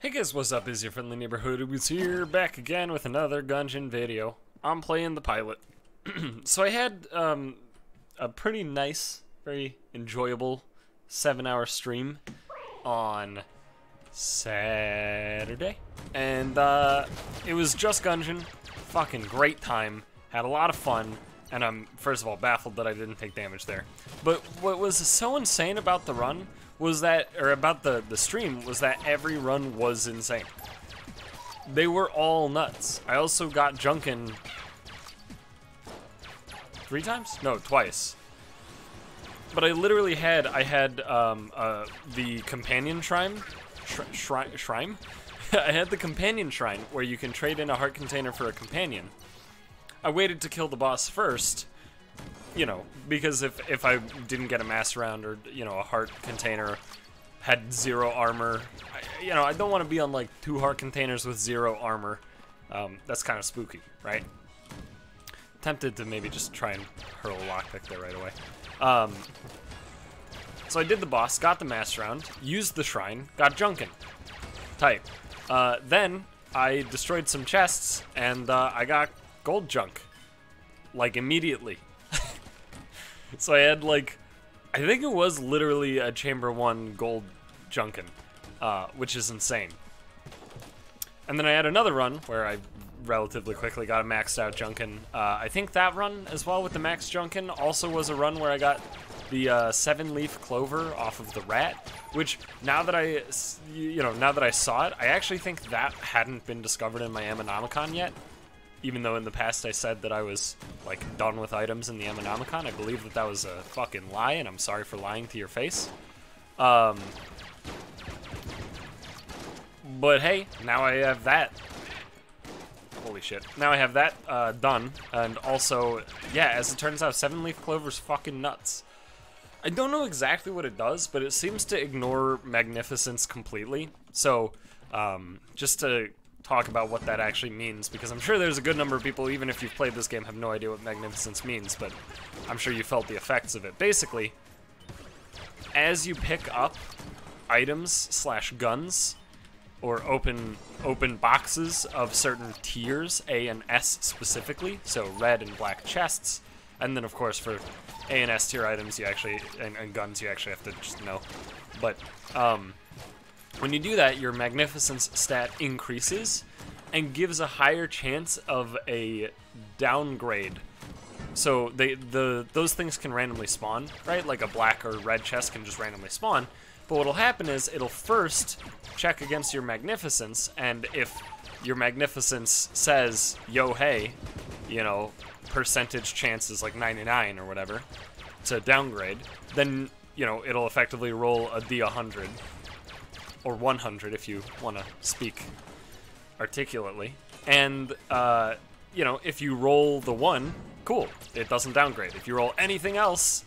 Hey guys, what's up? Is your friendly neighborhood UberGoose here, back again with another Gungeon video. I'm playing the pilot. So I had a pretty nice, very enjoyable 7-hour stream on Saturday. And it was just Gungeon, fucking great time, had a lot of fun, and I'm, first of all, baffled that I didn't take damage there. But what was so insane about the run was that, or about the stream, was that every run was insane. They were all nuts. I also got Junkin 3 times? No, twice. But I literally had, the companion shrine? Shrine? I had the companion shrine, where you can trade in a heart container for a companion. I waited to kill the boss first, you know, because if I didn't get a mass round or, you know, a heart container had 0 armor, I don't want to be on, like, 2 heart containers with 0 armor. That's kind of spooky, right? Tempted to maybe just try and hurl a lockpick there right away. So I did the boss, got the mass round, used the shrine, got Junkin. Tight. Then I destroyed some chests, and I got gold junk. Like, immediately. So I had, like, I think it was literally a Chamber 1 gold Junkin, which is insane. And then I had another run where I relatively quickly got a maxed out Junkin. I think that run as well with the max Junkin also was a run where I got the 7-leaf clover off of the rat, which now that I saw it, I actually think that hadn't been discovered in my Ammonomicon yet. Even though in the past I said that I was, like, done with items in the Ammonomicon, I believe that that was a fucking lie, and I'm sorry for lying to your face. But hey, now I have that. Holy shit. Now I have that done, and also, yeah, as it turns out, 7-leaf clover's fucking nuts. I don't know exactly what it does, but it seems to ignore Magnificence completely. So, just to talk about what that actually means, because I'm sure there's a good number of people, even if you've played this game, have no idea what Magnificence means, but I'm sure you felt the effects of it. Basically, as you pick up items / guns, or open boxes of certain tiers, A and S specifically, so red and black chests, and then of course for A and S tier items you actually, and guns you actually have to just know, but when you do that, your Magnificence stat increases and gives a higher chance of a downgrade. So those things can randomly spawn, right? Like a black or red chest can just randomly spawn. But what'll happen is it'll first check against your Magnificence, and if your Magnificence says, yo, hey, you know, percentage chance is like 99 or whatever to downgrade, then, you know, it'll effectively roll a D100. Or 100 if you want to speak articulately. And, you know, if you roll the 1, cool, it doesn't downgrade. If you roll anything else,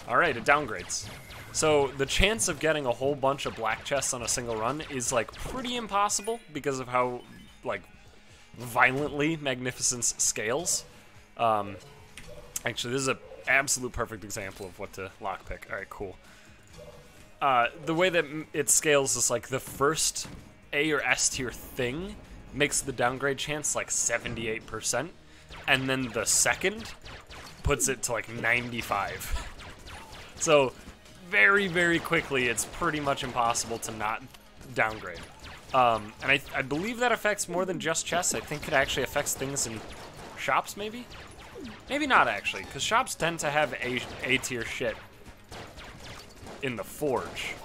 alright, it downgrades. So the chance of getting a whole bunch of black chests on a single run is, like, pretty impossible because of how, like, violently Magnificence scales. Actually, this is an absolute perfect example of what to lockpick. Alright, cool. The way that it scales is like the first A or S tier thing makes the downgrade chance like 78%, and then the second puts it to like 95. So very, very quickly, it's pretty much impossible to not downgrade. And I believe that affects more than just chests. I think it actually affects things in shops, maybe? Maybe not, actually, because shops tend to have A tier shit in the forge.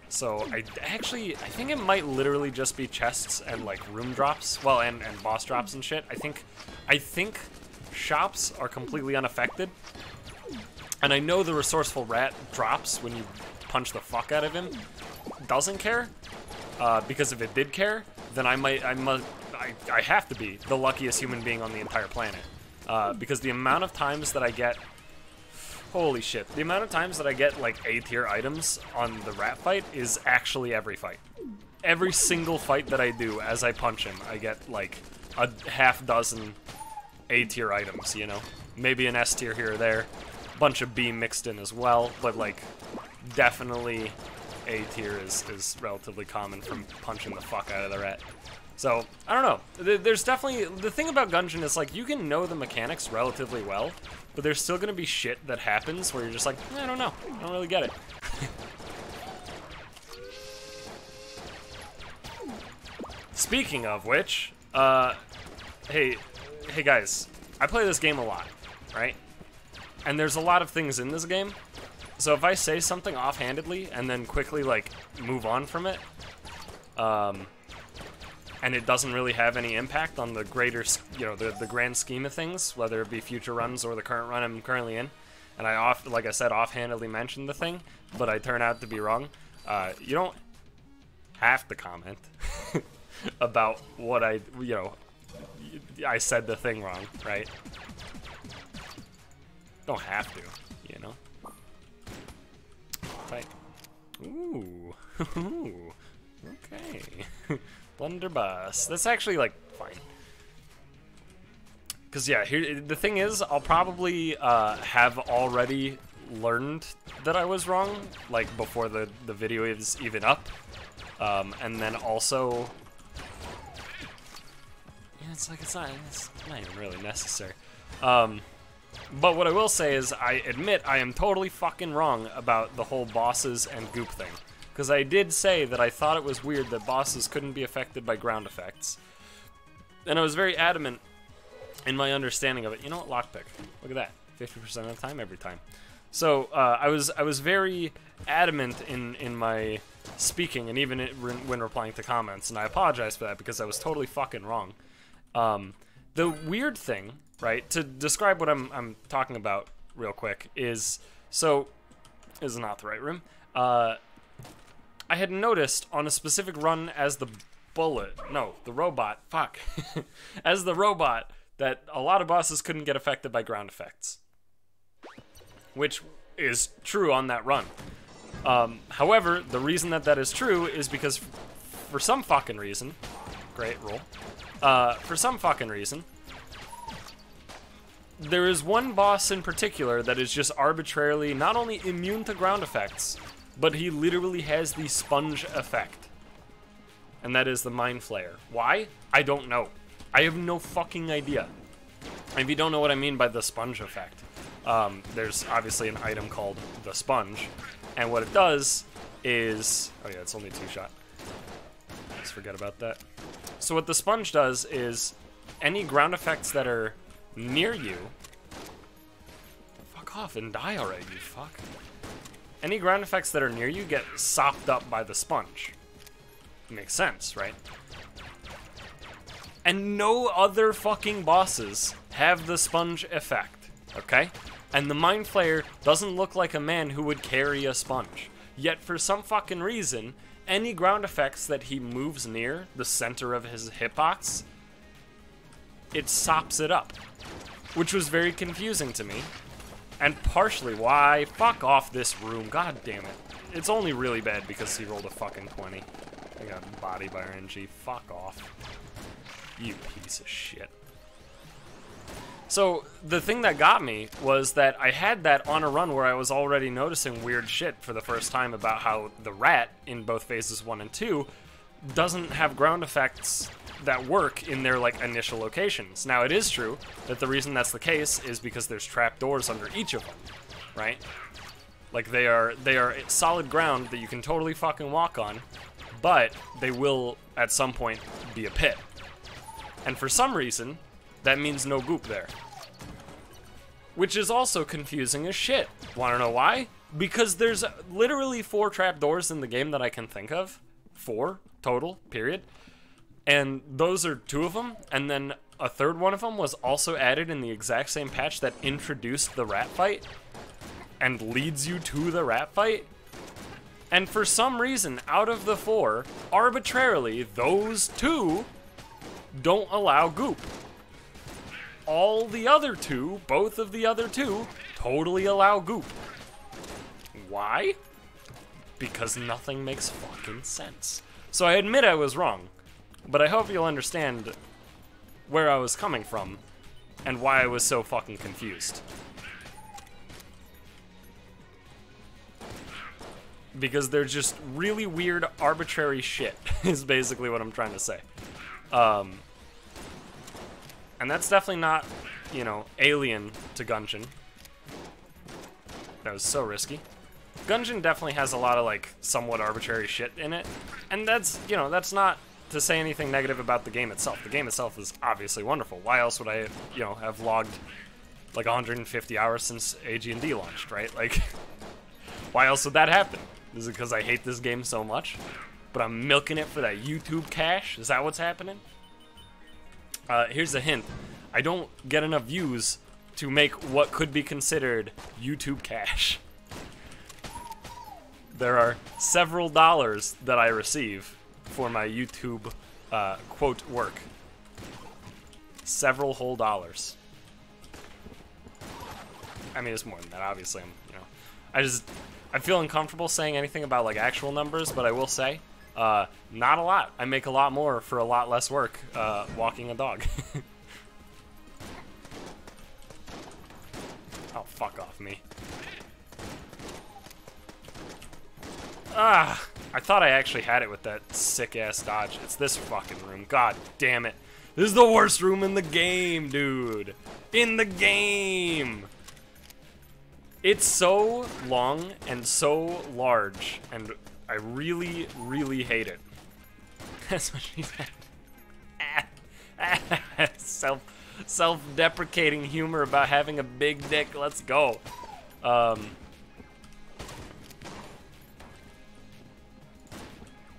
So I think it might literally just be chests and like room drops, well, and boss drops and shit. I think shops are completely unaffected, and I know the resourceful rat drops when you punch the fuck out of him doesn't care, because if it did care, then I have to be the luckiest human being on the entire planet, because the amount of times that I get, holy shit, the amount of times that I get, like, A-tier items on the rat fight is actually every fight. Every single fight that I do as I punch him, I get, like, a half dozen A-tier items, you know? Maybe an S-tier here or there. Bunch of B mixed in as well, but, like, definitely A tier is relatively common from punching the fuck out of the rat. So, I don't know. There's definitely... The thing about Gungeon is, like, you can know the mechanics relatively well, but there's still gonna be shit that happens where you're just like, I don't know. I don't really get it. Speaking of which, hey guys, I play this game a lot, right? And there's a lot of things in this game. So if I say something offhandedly and then quickly, like, move on from it, and it doesn't really have any impact on the greater, you know, the grand scheme of things, whether it be future runs or the current run I'm currently in, and I like I said, offhandedly mentioned the thing, but I turn out to be wrong, you don't have to comment about what I said the thing wrong, right? Don't have to, you know? Tight. Ooh. Okay. Blunderbuss. That's actually, like, fine. Because, yeah, here, the thing is, I'll probably have already learned that I was wrong, like, before the video is even up. And then also... Yeah, it's like, it's not even really necessary. But what I will say is, I admit I am totally fucking wrong about the whole bosses and goop thing. Because I did say that I thought it was weird that bosses couldn't be affected by ground effects. And I was very adamant in my understanding of it. You know what? Lockpick. Look at that. 50% of the time, every time. So, I was very adamant in my speaking, and even when replying to comments, and I apologize for that because I was totally fucking wrong. The weird thing, right, to describe what I'm talking about real quick is, so, this is not the right room, I had noticed on a specific run as the robot, fuck, as the robot, that a lot of bosses couldn't get affected by ground effects. Which is true on that run. However, the reason that is true is because for some fucking reason, great roll, for some fucking reason, there is one boss in particular that is just arbitrarily not only immune to ground effects, but he literally has the sponge effect. And that is the Mind Flayer. Why? I don't know. I have no fucking idea. If you don't know what I mean by the sponge effect, there's obviously an item called the Sponge, and what it does is... Oh yeah, it's only 2-shot. Let's forget about that. So what the Sponge does is, any ground effects that are near you... Fuck off and die already, you fuck. Any ground effects that are near you get sopped up by the Sponge. Makes sense, right? And no other fucking bosses have the Sponge effect, okay? And the Mind Flayer doesn't look like a man who would carry a sponge. Yet for some fucking reason, any ground effects that he moves near the center of his hitbox, it sops it up. Which was very confusing to me. And partially why, fuck off this room, god damn it. It's only really bad because he rolled a fucking 20. I got bodied by RNG, fuck off. You piece of shit. So, the thing that got me was that I had that on a run where I was already noticing weird shit for the first time about how the rat, in both phases 1 and 2, doesn't have ground effects that work in their, like, initial locations. Now, it is true that the reason that's the case is because there's trapdoors under each of them, right? Like, they are solid ground that you can totally fucking walk on, but they will, at some point, be a pit. And for some reason, that means no goop there. Which is also confusing as shit. Wanna know why? Because there's literally 4 trapdoors in the game that I can think of. 4 total, period. And those are 2 of them, and then a 3rd one of them was also added in the exact same patch that introduced the rat fight and leads you to the rat fight. And for some reason, out of the 4, arbitrarily, those 2 don't allow goop. All the other 2, both of the other 2, totally allow goop. Why? Because nothing makes fucking sense. So I admit I was wrong, but I hope you'll understand where I was coming from and why I was so fucking confused. because they're just really weird, arbitrary shit, is basically what I'm trying to say. And that's definitely not, you know, alien to Gungeon. That was so risky. Gungeon definitely has a lot of, like, somewhat arbitrary shit in it, and that's, you know, that's not to say anything negative about the game itself. The game itself is obviously wonderful. Why else would I, you know, have logged, like, 150 hours since ag&d launched, right? Like, why else would that happen? Is it because I hate this game so much? But I'm milking it for that YouTube cash? Is that what's happening? Here's a hint. I don't get enough views to make what could be considered YouTube cash. There are several dollars that I receive for my YouTube, quote, work. Several whole dollars. I mean, it's more than that, obviously. You know, I feel uncomfortable saying anything about, like, actual numbers, but I will say, not a lot. I make a lot more for a lot less work, walking a dog. Oh, fuck off me. Ah, I thought I actually had it with that sick-ass dodge. It's this fucking room. God damn it. This is the worst room in the game, dude. In the game. It's so long and so large, and I really, really hate it. That's what she said. Self-deprecating humor about having a big dick. Let's go.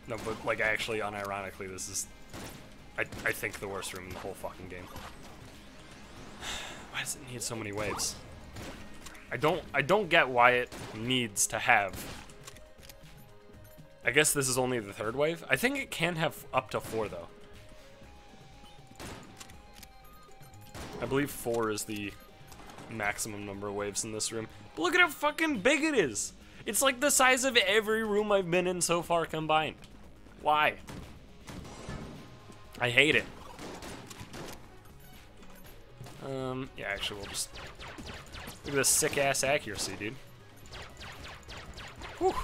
No, but, like, actually, unironically, this is, I think, the worst room in the whole fucking game. Why does it need so many waves? I don't get why it needs to have. I guess this is only the third wave. I think it can have up to 4, though. I believe 4 is the maximum number of waves in this room. But look at how fucking big it is! It's like the size of every room I've been in so far combined. Why? I hate it. Yeah, actually, we'll just... Look at this sick-ass accuracy, dude. Whew. Look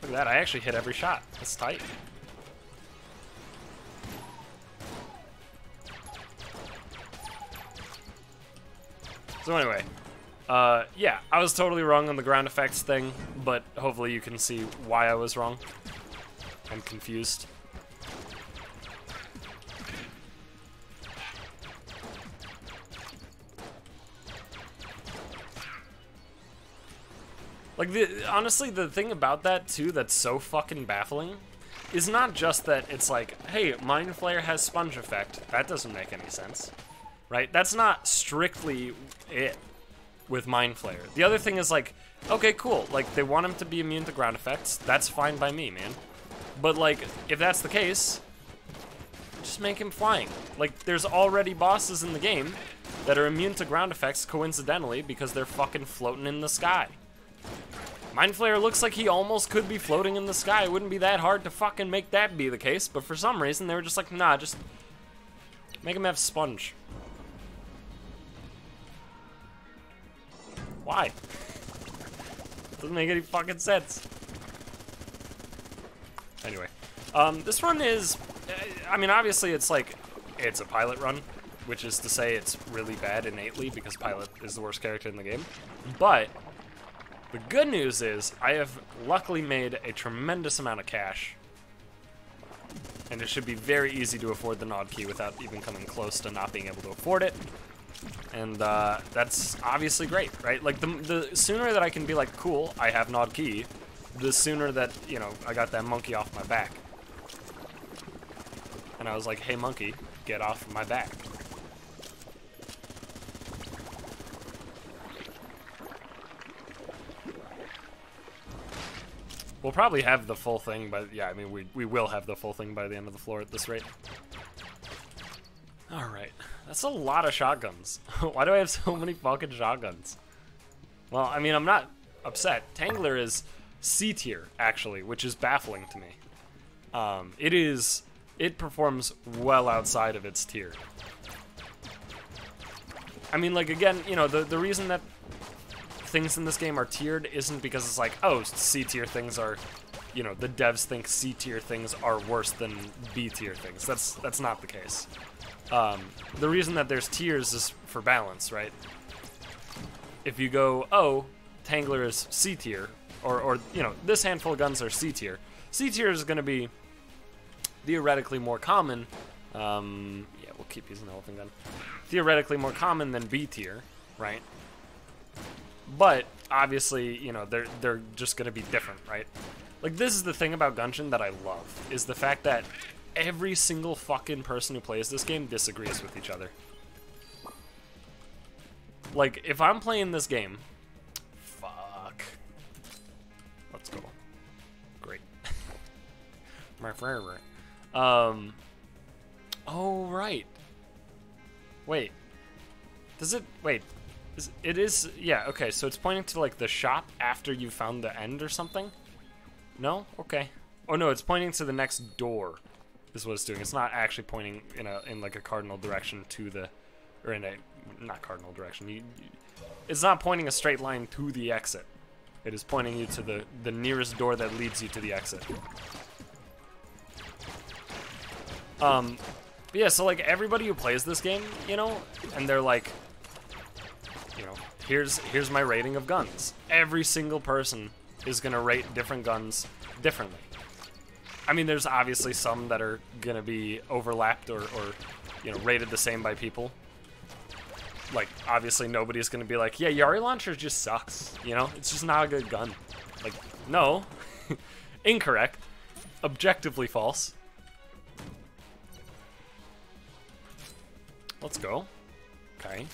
at that, I actually hit every shot. That's tight. So anyway, yeah, I was totally wrong on the ground effects thing, but hopefully you can see why I was wrong. I'm confused. Like, honestly, the thing about that, too, that's so fucking baffling, is not just that it's like, hey, Mind Flayer has sponge effect. That doesn't make any sense, right? That's not strictly it with Mind Flayer. The other thing is, like, okay, cool. Like, they want him to be immune to ground effects. That's fine by me, man. But, like, if that's the case, just make him flying. Like, there's already bosses in the game that are immune to ground effects coincidentally because they're fucking floating in the sky. Mind Flayer looks like he almost could be floating in the sky. It wouldn't be that hard to fucking make that be the case, but for some reason they were just like, nah, just make him have sponge. Why? Doesn't make any fucking sense. Anyway, this run is, I mean, obviously it's like, it's a pilot run, which is to say it's really bad innately because Pilot is the worst character in the game. But the good news is I have luckily made a tremendous amount of cash, and it should be very easy to afford the Nod Key without even coming close to not being able to afford it. And that's obviously great, right? Like, the sooner that I can be like, cool, I have Nod Key, the sooner that, you know, I got that monkey off my back. And I was like, hey, monkey, get off my back. We'll probably have the full thing, but yeah, I mean, we will have the full thing by the end of the floor at this rate. Alright, that's a lot of shotguns. Why do I have so many fucking shotguns? Well, I mean, I'm not upset. Tangler is C tier, actually, which is baffling to me. It performs well outside of its tier. I mean, like, again, you know, the reason that things in this game are tiered isn't because it's like, oh, C tier things are, you know, the devs think C tier things are worse than B tier things. That's not the case. The reason that there's tiers is for balance, right? If you go, oh, Tangler is C tier, or you know, this handful of guns are C tier. C tier is going to be theoretically more common. Yeah, we'll keep using the elephant gun. Theoretically more common than B tier, right? But obviously, you know, they're just going to be different, right? Like, this is the thing about Gungeon that I love, is the fact that every single fucking person who plays this game disagrees with each other. Like, if I'm playing this game, fuck. Let's go. Great. My forever. Oh, right. Wait. Does it, wait. It is, yeah, okay, so it's pointing to, like, the shop after you found the end or something? No? Okay. Oh, no, it's pointing to the next door, is what it's doing. It's not actually pointing in like, a cardinal direction to the, or in a, not cardinal direction. It's not pointing a straight line to the exit. It is pointing you to the nearest door that leads you to the exit. But yeah, so, like, everybody who plays this game, you know, and they're like, you know, here's my rating of guns. Every single person is gonna rate different guns differently. I mean, there's obviously some that are gonna be overlapped or you know, rated the same by people. Like, obviously nobody's gonna be like, yeah, Yari Launcher just sucks, you know? It's just not a good gun. Like, no. Incorrect. Objectively false. Let's go. Okay.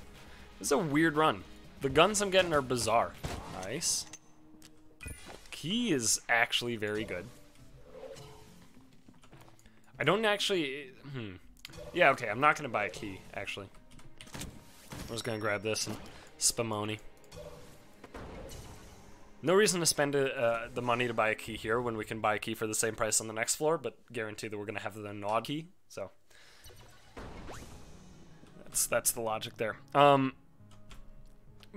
This is a weird run. The guns I'm getting are bizarre. Nice. Key is actually very good. I don't actually... Yeah, okay, I'm not going to buy a key, actually. I'm just going to grab this and spamoni. No reason to spend the money to buy a key here when we can buy a key for the same price on the next floor, but guarantee that we're going to have the nod key, so... That's the logic there.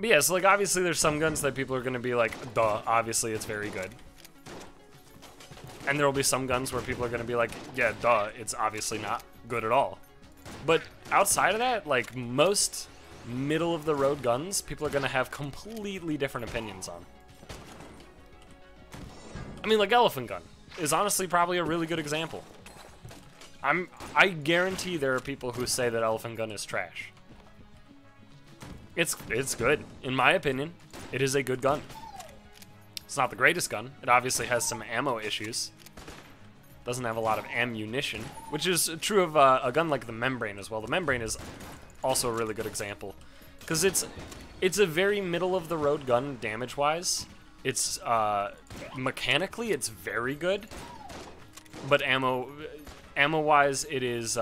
But yeah, so, like, obviously there's some guns that people are going to be like, duh, obviously it's very good. And there will be some guns where people are going to be like, yeah, duh, it's obviously not good at all. But outside of that, like, most middle-of-the-road guns, people are going to have completely different opinions on. I mean, like, Elephant Gun is honestly probably a really good example. I guarantee there are people who say that Elephant Gun is trash. It's good. In my opinion, it is a good gun. It's not the greatest gun. It obviously has some ammo issues. Doesn't have a lot of ammunition, which is true of a gun like the Membrane as well. The Membrane is also a really good example. Because it's a very middle-of-the-road gun damage-wise. It's, mechanically, it's very good. But ammo-wise, it is,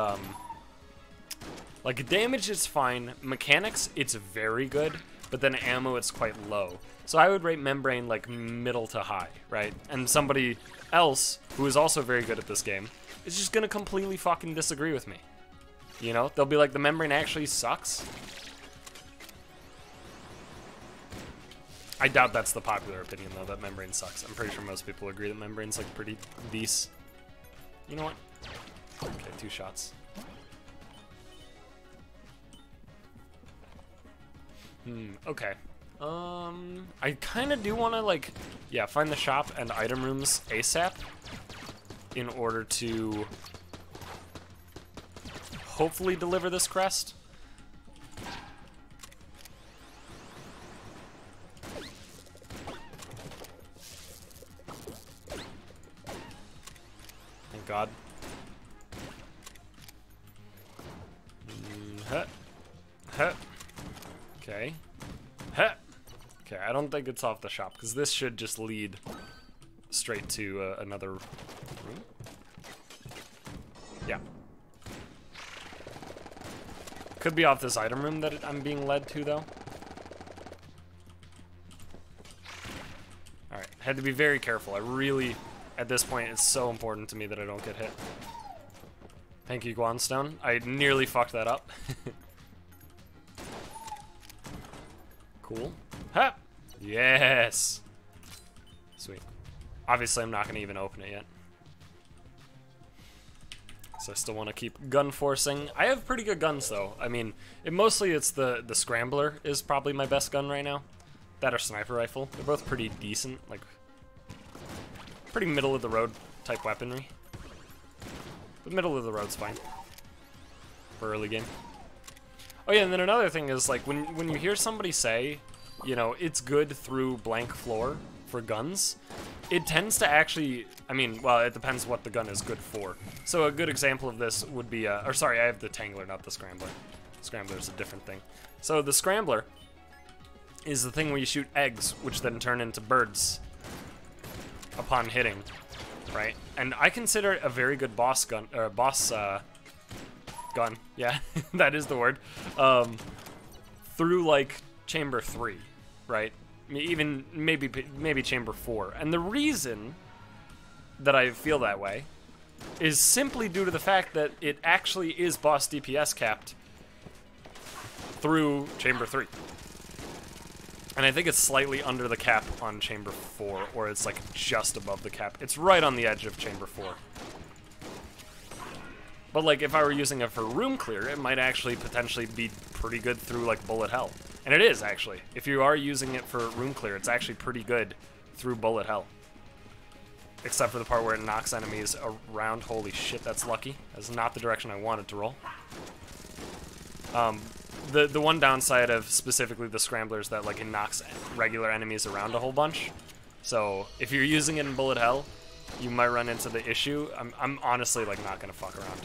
like, damage is fine. Mechanics, it's very good. But then ammo, it's quite low. So I would rate Membrane, like, middle to high, right? And somebody else, who is also very good at this game, is just gonna completely fucking disagree with me. You know? They'll be like, the Membrane actually sucks. I doubt that's the popular opinion, though, that Membrane sucks. I'm pretty sure most people agree that Membrane's, like, pretty decent. You know what? Okay, 2 shots. Okay. I kind of do want to, like, yeah, find the shop and item rooms ASAP in order to hopefully deliver this crest. Thank God. Okay. Okay, I don't think it's off the shop, because this should just lead straight to another room. Yeah. Could be off this item room that I'm being led to, though. Alright, had to be very careful. I really, at this point, it's so important to me that I don't get hit. Thank you, Guanstone. I nearly fucked that up. Cool. Ha! Yes. Sweet. Obviously, I'm not going to even open it yet. So I still want to keep gun forcing. I have pretty good guns, though. I mean, mostly it's the Scrambler is probably my best gun right now. That or Sniper Rifle. They're both pretty decent, like, pretty middle-of-the-road type weaponry. The middle of the road's fine for early game. Oh yeah, and then another thing is, like, when you hear somebody say, you know, it's good through blank floor for guns, it tends to actually, I mean, well, it depends what the gun is good for. So a good example of this would be, or sorry, I have the Tangler, not the Scrambler. Scrambler is a different thing. So the Scrambler is the thing where you shoot eggs, which then turn into birds upon hitting, right? And I consider it a very good boss gun, or gun, yeah, that is the word, through, like, Chamber 3, right? Even maybe Chamber 4. And the reason that I feel that way is simply due to the fact that it actually is boss DPS capped through Chamber 3. And I think it's slightly under the cap on Chamber 4, or it's like just above the cap. It's right on the edge of Chamber 4. But like if I were using it for room clear, it might actually potentially be pretty good through like bullet hell. And it is actually. If you are using it for room clear, it's actually pretty good through bullet hell. Except for the part where it knocks enemies around. Holy shit, that's lucky. That's not the direction I wanted to roll. The one downside of specifically the Scrambler is that like it knocks regular enemies around a whole bunch. So if you're using it in bullet hell, you might run into the issue. I'm honestly like not gonna fuck around.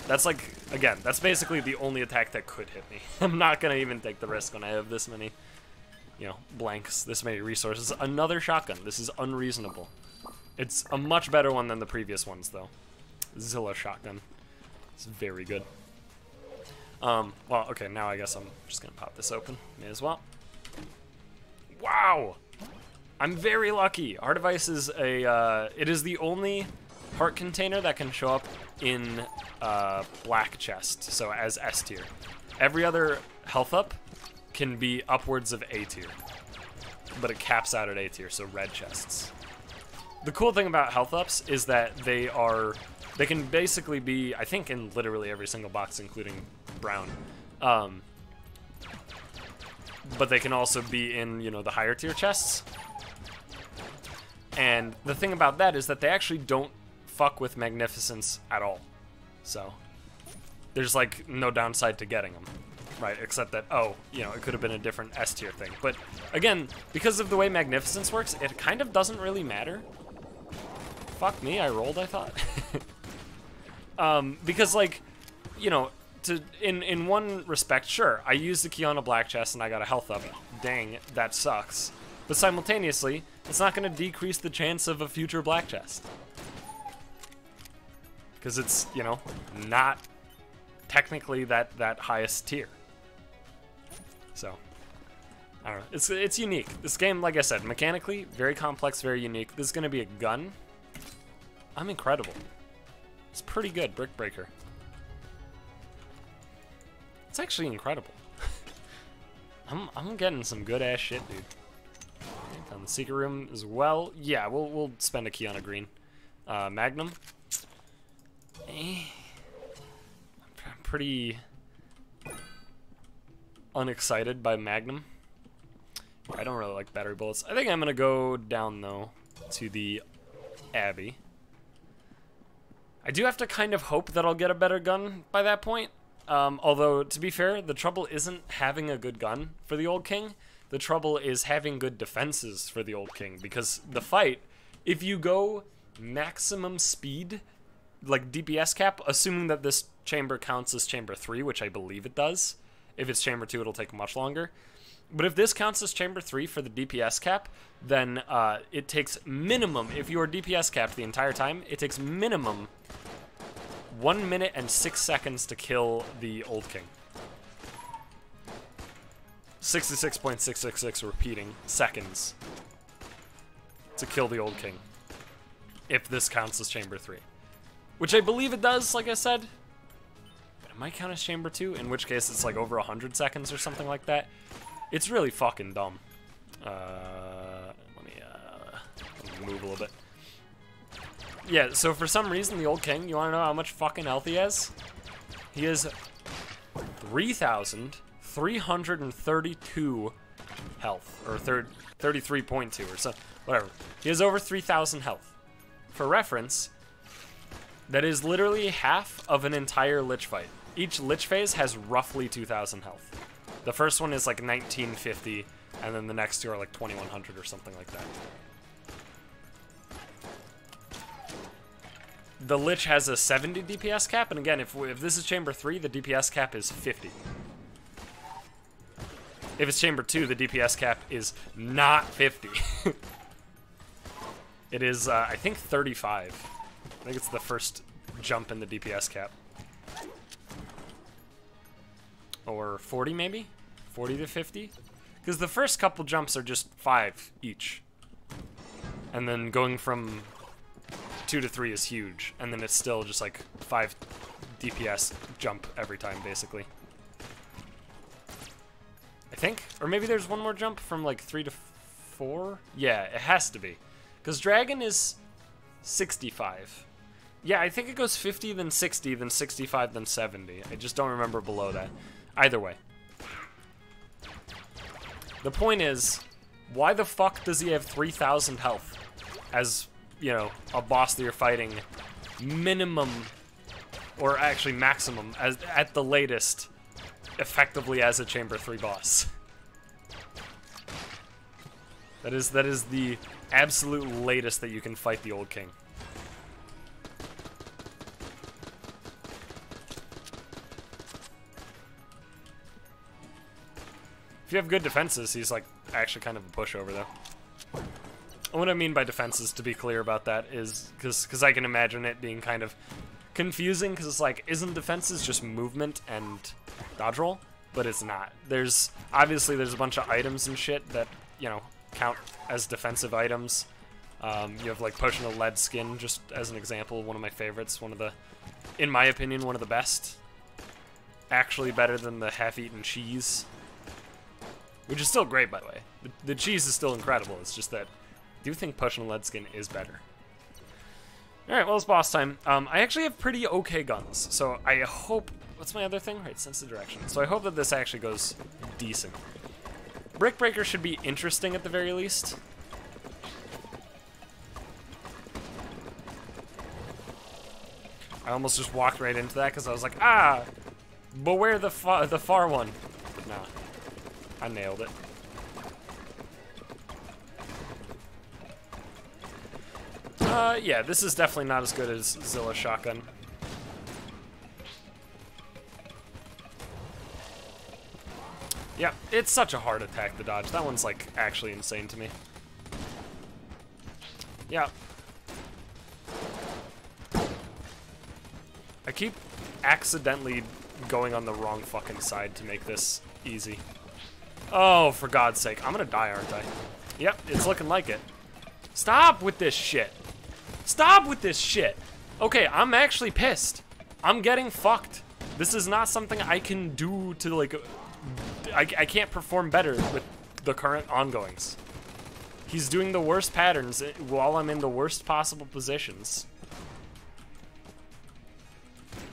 That's like, again, that's basically the only attack that could hit me. I'm not gonna even take the risk when I have this many, you know, blanks, this many resources. Another shotgun. This is unreasonable. It's a much better one than the previous ones though. Zilla shotgun. It's very good. Well, okay, now I guess I'm just gonna pop this open. May as well. Wow! I'm very lucky. Artivice is a, it is the only heart container that can show up in, black chest, so as S tier. Every other health up can be upwards of A tier, but it caps out at A tier, so red chests. The cool thing about health ups is that they can basically be, I think, in literally every single box, including brown. But they can also be in, you know, the higher tier chests. And the thing about that is that they actually don't fuck with magnificence at all. So there's like no downside to getting them, right? Except that, oh, you know, it could have been a different S tier thing. But again, because of the way magnificence works, it kind of doesn't really matter. Fuck me, I rolled, I thought. Because like, you know, in one respect, sure, I used the key on a black chest and I got a health up. Dang, that sucks. But simultaneously, it's not going to decrease the chance of a future black chest. Because it's, you know, not technically that highest tier. So, I don't know. It's unique. This game, like I said, mechanically, very complex, very unique. This is going to be a gun. I'm incredible. It's pretty good, Brick Breaker. It's actually incredible. I'm getting some good ass shit, dude. On the secret room as well. Yeah, we'll spend a key on a green. Magnum. I'm pretty unexcited by Magnum. I don't really like battery bullets. I think I'm gonna go down though to the Abbey. I do have to kind of hope that I'll get a better gun by that point. Although, to be fair, the trouble isn't having a good gun for the Old King. The trouble is having good defenses for the Old King. Because the fight, if you go maximum speed, like DPS cap, assuming that this chamber counts as chamber 3, which I believe it does. If it's chamber 2, it'll take much longer. But if this counts as chamber 3 for the DPS cap, then it takes minimum, if you are DPS capped the entire time, it takes minimum 1 minute and 6 seconds to kill the Old King. 66.666 repeating seconds to kill the Old King, if this counts as chamber 3. Which I believe it does, like I said. But it might count as chamber 2, in which case it's like over 100 seconds or something like that. It's really fucking dumb. Let me move a little bit. Yeah, so for some reason, the old king, you want to know how much fucking health he has? He has 3,332 health, or 33.2 or so, whatever. He has over 3,000 health. For reference, that is literally half of an entire lich fight. Each lich phase has roughly 2,000 health. The first one is like 1950, and then the next two are like 2,100 or something like that. The Lich has a 70 DPS cap, and again, if this is Chamber 3, the DPS cap is 50. If it's Chamber 2, the DPS cap is not 50. It is, I think, 35. I think it's the first jump in the DPS cap. Or 40, maybe? 40 to 50? Because the first couple jumps are just 5 each. And then going from 2 to 3 is huge, and then it's still just like 5 DPS jump every time, basically. I think? Or maybe there's one more jump from like 3 to 4? Yeah, it has to be. Because Dragon is 65. Yeah, I think it goes 50, then 60, then 65, then 70. I just don't remember below that. Either way. The point is, why the fuck does he have 3,000 health as, you know, a boss that you're fighting minimum, or actually maximum, as at the latest, effectively as a Chamber 3 boss? That is the absolute latest that you can fight the old king. If you have good defenses, he's like actually kind of a pushover though. And what I mean by defenses, to be clear about that, is because I can imagine it being kind of confusing, because it's like, isn't defenses just movement and dodge roll? But it's not. Obviously there's a bunch of items and shit that, you know, count as defensive items. You have like Potion of Lead Skin, just as an example, one of my favorites, in my opinion, one of the best. Actually better than the half-eaten cheese. Which is still great, by the way. The cheese is still incredible, it's just that I do think Potion of Lead Skin is better. Alright, well, it's boss time. I actually have pretty okay guns, so I hope... What's my other thing? Right, sense of direction. So I hope that this actually goes decent. Brick Breaker should be interesting at the very least. I almost just walked right into that because I was like, ah! Beware the far one. But nah. I nailed it. Yeah, this is definitely not as good as Zilla's shotgun. Yeah, it's such a hard attack to dodge. That one's, like, actually insane to me. Yeah. I keep accidentally going on the wrong fucking side to make this easy. Oh, for God's sake. I'm gonna die, aren't I? Yep, it's looking like it. Stop with this shit. Stop with this shit. Okay, I'm actually pissed. I'm getting fucked. This is not something I can do to, like... I can't perform better with the current ongoings. He's doing the worst patterns while I'm in the worst possible positions.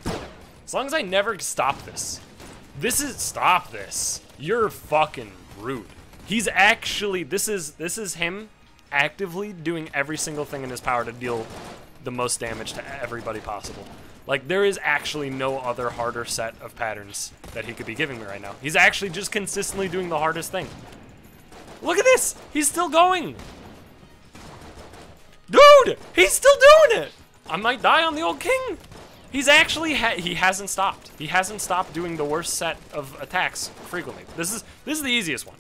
As long as I never stop this. Stop this. You're fucking rude. He's actually, this is him actively doing every single thing in his power to deal the most damage to everybody possible. Like, there is actually no other harder set of patterns that he could be giving me right now. He's actually just consistently doing the hardest thing. Look at this! He's still going! Dude! He's still doing it! I might die on the old king! He's actually, he hasn't stopped. He hasn't stopped doing the worst set of attacks frequently. This is the easiest one.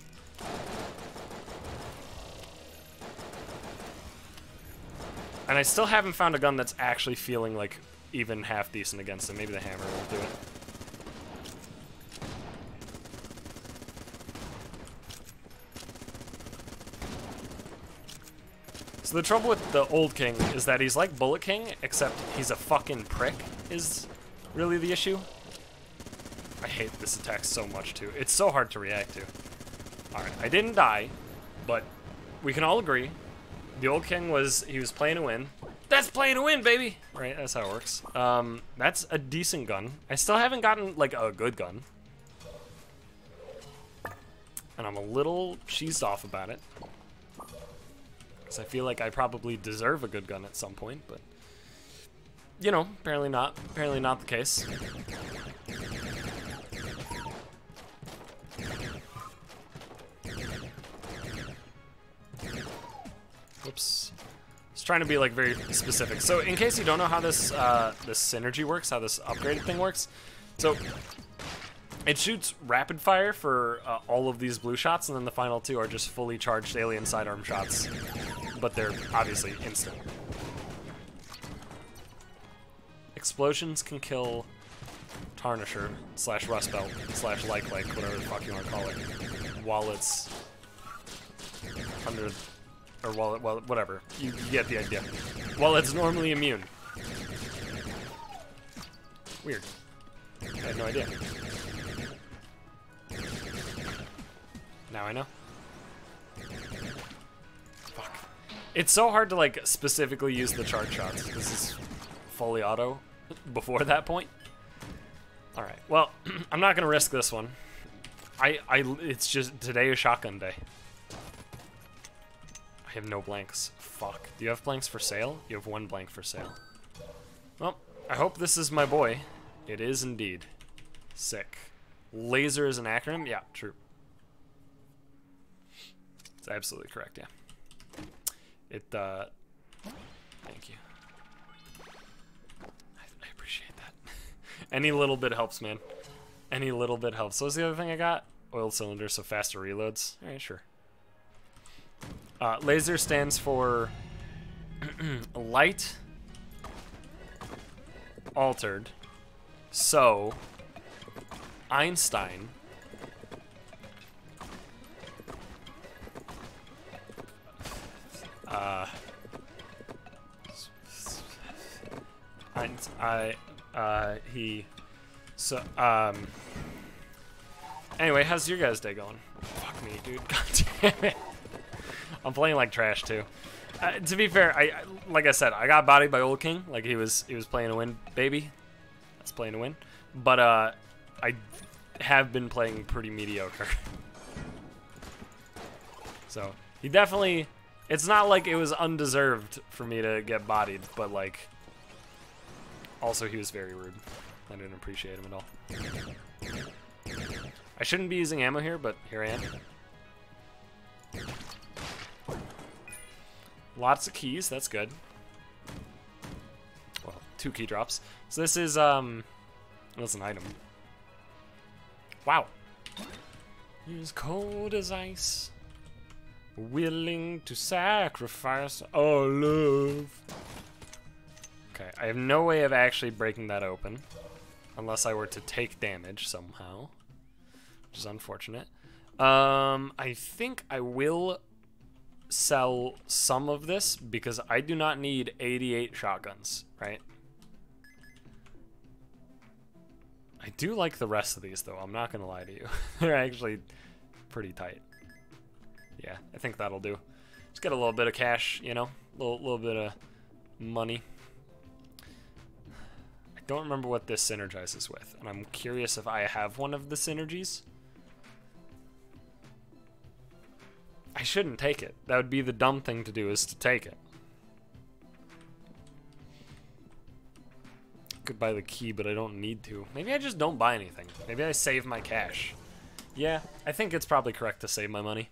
And I still haven't found a gun that's actually feeling like even half decent against him. Maybe the hammer will do it. So the trouble with the old king is that he's like Bullet King, except he's a fucking prick, is really the issue. I hate this attack so much, too. It's so hard to react to. Alright, I didn't die. But we can all agree, the old king he was playing to win. That's playing to win, baby! Right, that's how it works. That's a decent gun. I still haven't gotten, like, a good gun. And I'm a little cheesed off about it. Because I feel like I probably deserve a good gun at some point, but... You know, apparently not. Apparently not the case. Whoops. I was trying to be like very specific. So in case you don't know how this this synergy works, how this upgraded thing works, so it shoots rapid fire for all of these blue shots, and then the final two are just fully charged alien sidearm shots, but they're obviously instant. Explosions can kill Tarnisher / Rust Belt / like whatever the fuck you want to call it, while it's under. Or well, whatever. You get the idea. While it's normally immune. Weird. I had no idea. Now I know. Fuck. It's so hard to, like, specifically use the charge shots. This is fully auto before that point. Alright, well, I'm not gonna risk this one. It's just, today is shotgun day. I have no blanks. Fuck. Do you have blanks for sale? You have one blank for sale. Well, I hope this is my boy. It is indeed. Sick. Laser is an acronym? Yeah, true. It's absolutely correct, yeah. Thank you. I appreciate that. Any little bit helps, man. Any little bit helps. So what's the other thing I got? Oil cylinder, so faster reloads. Alright, sure. Laser stands for light altered. So Einstein anyway, how's your guys' day going? Fuck me, dude. God damn it. I'm playing like trash too. To be fair, like I said, I got bodied by Old King. Like he was playing to win, baby. That's playing to win. But I have been playing pretty mediocre. So he definitely. It's not like it was undeserved for me to get bodied, but like. Also, he was very rude. I didn't appreciate him at all. I shouldn't be using ammo here, but here I am. Lots of keys, that's good. Well, 2 key drops. So this is, that's an item. Wow. He's cold as ice, willing to sacrifice our love. Okay, I have no way of actually breaking that open, unless I were to take damage somehow, which is unfortunate. I think I will sell some of this because I do not need 88 shotguns, right? I do like the rest of these though, I'm not gonna lie to you. They're actually pretty tight. Yeah, I think that'll do. Just get a little bit of cash, you know, a little bit of money. I don't remember what this synergizes with, and I'm curious if I have one of the synergies. I shouldn't take it. That would be the dumb thing to do, is to take it. Could buy the key, but I don't need to. Maybe I just don't buy anything. Maybe I save my cash. Yeah, I think it's probably correct to save my money.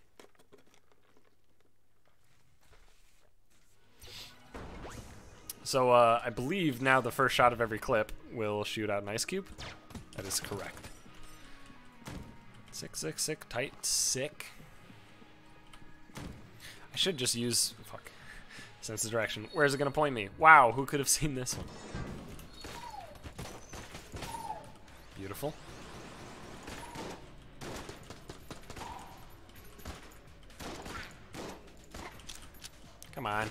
So, I believe now the first shot of every clip will shoot out an ice cube. That is correct. Sick, sick, sick, tight, sick. I should just use, fuck, sense of direction. Where's it gonna point me? Wow, who could have seen this one? Beautiful. Come on.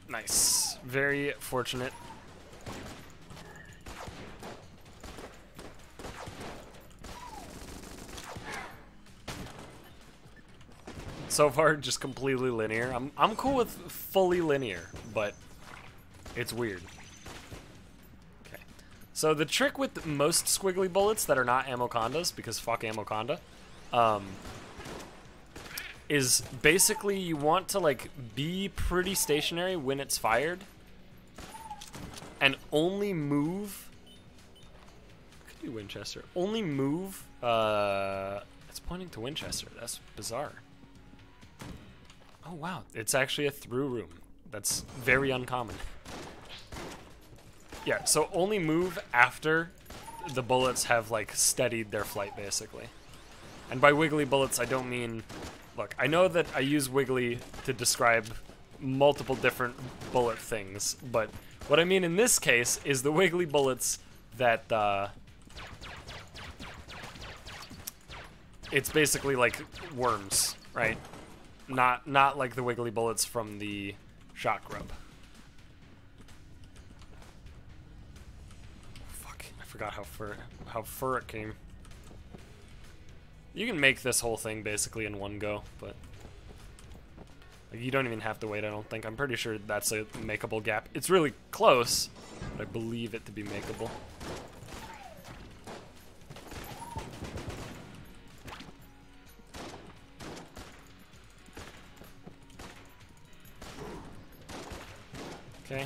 Nice. Very fortunate. So far, just completely linear. I'm cool with fully linear, but it's weird. Okay. So the trick with most squiggly bullets that are not ammocondas, because fuck ammoconda, is basically you want to like be pretty stationary when it's fired, and only move. Could be Winchester. Only move. It's pointing to Winchester. That's bizarre. Oh wow, it's actually a through room. That's very uncommon. Yeah, so only move after the bullets have like steadied their flight, basically. And by wiggly bullets, I don't mean, look, I know that I use wiggly to describe multiple different bullet things, but what I mean in this case is the wiggly bullets that, it's basically like worms, right? Not like the wiggly bullets from the shock grub. Fuck, I forgot how fur it came. You can make this whole thing basically in one go, but like, you don't even have to wait, I don't think. I'm pretty sure that's a makeable gap. It's really close, but I believe it to be makeable. Okay.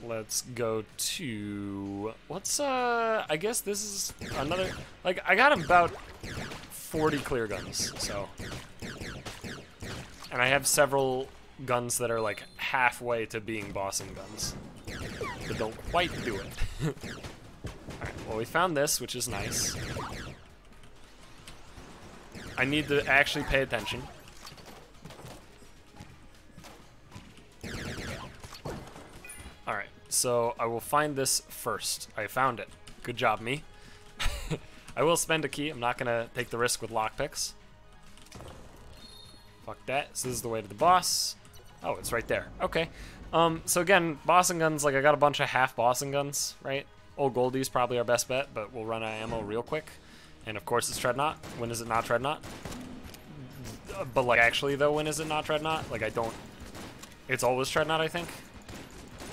Let's go to, what's, I guess this is another, like, I got about 40 clear guns, so. And I have several guns that are, like, halfway to being bossing guns. But don't quite do it. Alright, well, we found this, which is nice. I need to actually pay attention. Alright, so I will find this first. I found it. Good job, me. I will spend a key. I'm not gonna take the risk with lockpicks. Fuck that. So this is the way to the boss. Oh, it's right there. Okay. So again, bossing guns, like I got a bunch of half bossing guns, right? Old Goldie's probably our best bet, but we'll run out of ammo real quick. And of course it's Treadnought. When is it not Treadnought? But like actually though, when is it not Treadnought? Like I don't... It's always Treadnought, I think.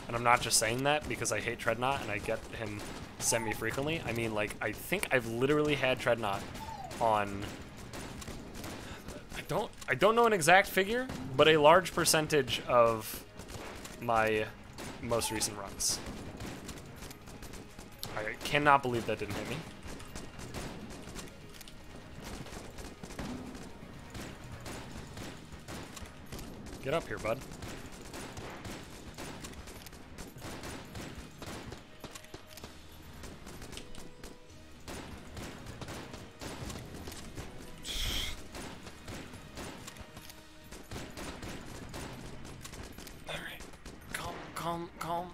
And I'm not just saying that because I hate Treadnought and I get him semi-frequently. I mean, like, I think I've literally had Treadnought on... I don't know an exact figure, but a large percentage of my most recent runs. I cannot believe that didn't hit me. Get up here, bud. Calm.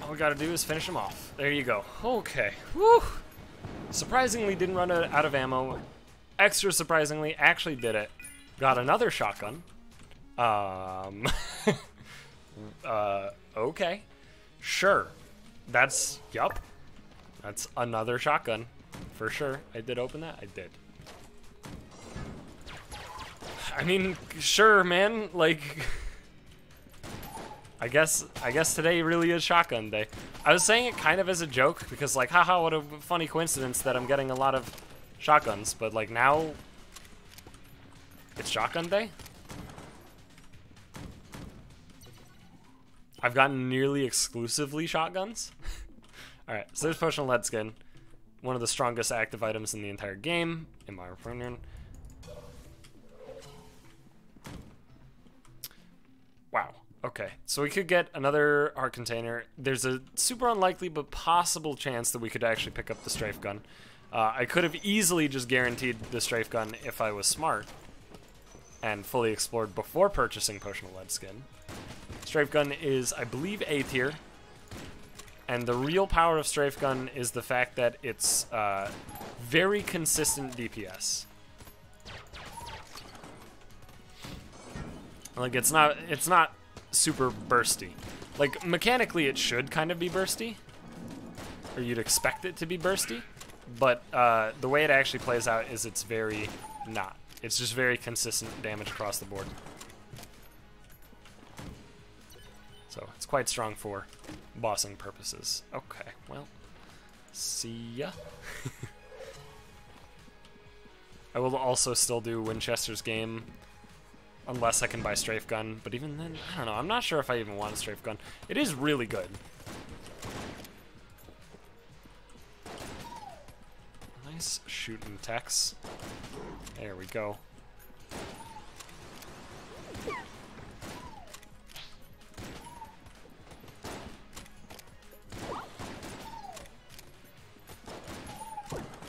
All we gotta do is finish him off. There you go. Okay. Woo! Surprisingly didn't run out of ammo. Extra surprisingly, actually did it. Got another shotgun. Okay. Sure. That's, yup. That's another shotgun. For sure. I did open that? I did. I mean, sure, man. Like... I guess today really is shotgun day. I was saying it kind of as a joke because like, haha, what a funny coincidence that I'm getting a lot of shotguns, but like now it's shotgun day. I've gotten nearly exclusively shotguns. All right, so there's potion of lead skin, one of the strongest active items in the entire game, in my opinion. Wow. Okay, so we could get another heart container. There's a super unlikely but possible chance that we could actually pick up the strafe gun. I could have easily just guaranteed the strafe gun if I was smart and fully explored before purchasing potion of lead skin. Strafe gun is, I believe, A tier. And the real power of strafe gun is the fact that it's very consistent DPS. Like it's not super bursty. Like mechanically it should kind of be bursty, or you'd expect it to be bursty, but the way it actually plays out is it's very not. It's just very consistent damage across the board. So it's quite strong for bossing purposes. Okay, well, see ya. I will also still do Winchester's game unless I can buy Strafe Gun, but even then, I don't know. I'm not sure if I even want a Strafe Gun. It is really good. Nice shooting Tex. There we go.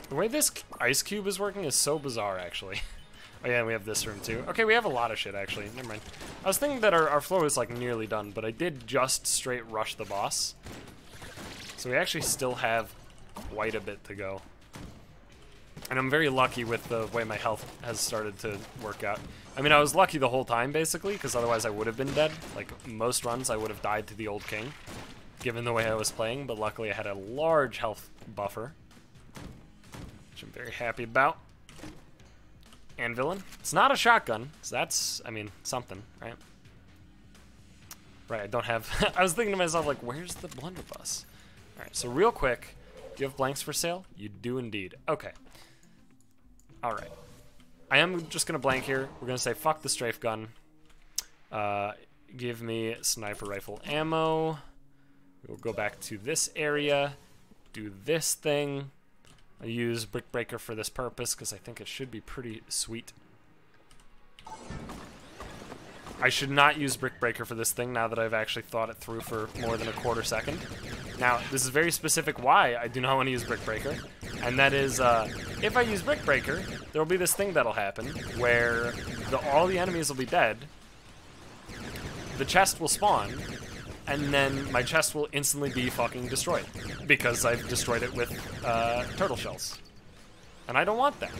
The way this ice cube is working is so bizarre, actually. Oh yeah, we have this room too. Okay, we have a lot of shit, actually. Never mind. I was thinking that our floor was like nearly done, but I did just straight rush the boss. So we actually still have quite a bit to go. And I'm very lucky with the way my health has started to work out. I mean, I was lucky the whole time, basically, because otherwise I would have been dead. Like, most runs I would have died to the old king, given the way I was playing, but luckily I had a large health buffer, which I'm very happy about. And villain. It's not a shotgun, so that's, I mean, something, right? Right, I don't have... I was thinking to myself, like, where's the blunderbuss? Alright, so real quick, do you have blanks for sale? You do indeed. Okay. Alright. I am just going to blank here. We're going to say, fuck the strafe gun. Give me sniper rifle ammo. We'll go back to this area. Do this thing. I use Brick Breaker for this purpose because I think it should be pretty sweet. I should not use Brick Breaker for this thing now that I've actually thought it through for more than a quarter second. Now, this is very specific why I do not want to use Brick Breaker, and that is, if I use Brick Breaker, there will be this thing that'll happen where all the enemies will be dead, the chest will spawn, and then my chest will instantly be fucking destroyed because I've destroyed it with turtle shells. And I don't want that.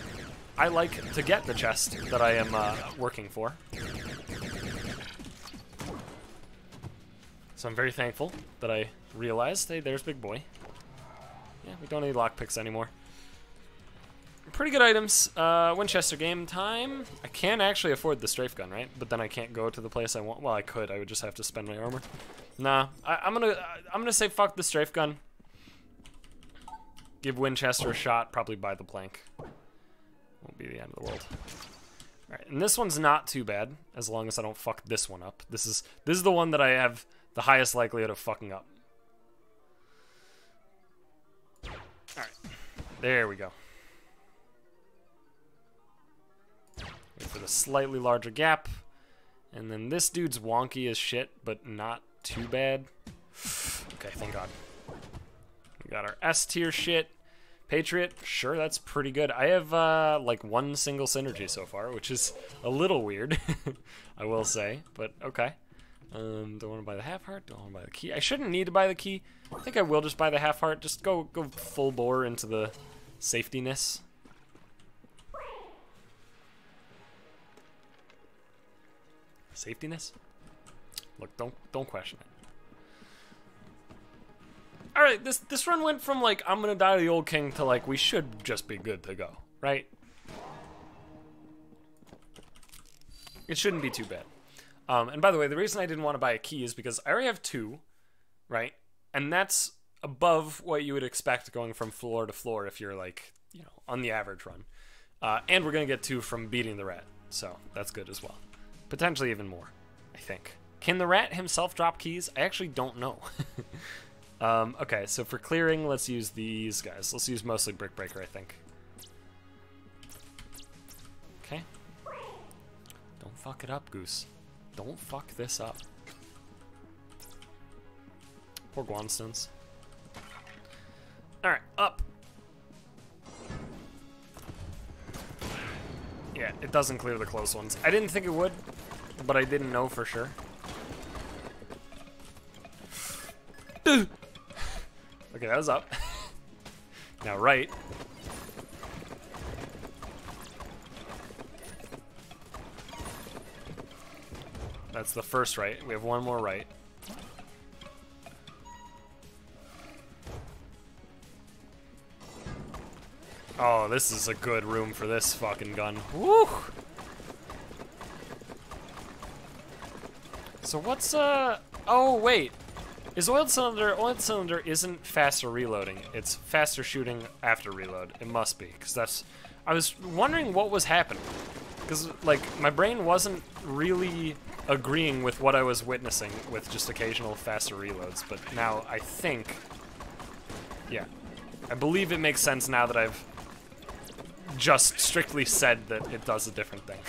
I like to get the chest that I am working for. So I'm very thankful that I realized, hey, there's Big Boy. Yeah, we don't need lockpicks anymore. Pretty good items. Winchester game time. I can actually afford the strafe gun, right? But then I can't go to the place I want. Well, I could. I would just have to spend my armor. Nah, I'm gonna say fuck the strafe gun. Give Winchester a shot. Probably buy the plank. Won't be the end of the world. All right, and this one's not too bad as long as I don't fuck this one up. This is the one that I have the highest likelihood of fucking up. All right, there we go. Wait for the slightly larger gap, and then this dude's wonky as shit, but not too bad. Okay, thank God. We got our S tier shit. Patriot, sure, that's pretty good. I have like one single synergy so far, which is a little weird, I will say, but okay. Don't want to buy the half heart, don't want to buy the key. I shouldn't need to buy the key. I think I will just buy the half heart. Just go full bore into the safetyness. Safetyness? Look, don't question it. All right, this run went from like I'm gonna die to the old king to like we should just be good to go, right? It shouldn't be too bad. And by the way, the reason I didn't want to buy a key is because I already have 2, right? And that's above what you would expect going from floor to floor if you're like, you know, on the average run. And we're gonna get 2 from beating the rat, so that's good as well. Potentially even more, I think. Can the rat himself drop keys? I actually don't know. Okay, so for clearing, let's use these guys. Let's use mostly Brick Breaker, I think. Okay. Don't fuck it up, Goose. Don't fuck this up. Poor Guanstones. Alright, up. Yeah, it doesn't clear the close ones. I didn't think it would, but I didn't know for sure. Okay, that was up. Now right. That's the first right. We have one more right. Oh, this is a good room for this fucking gun. Woo! So what's, oh, wait. Is oiled cylinder isn't faster reloading. It's faster shooting after reload. It must be, because that's... I was wondering what was happening. Because, like, my brain wasn't really agreeing with what I was witnessing with just occasional faster reloads, but now I think... Yeah. I believe it makes sense now that I've just strictly said that it does a different thing.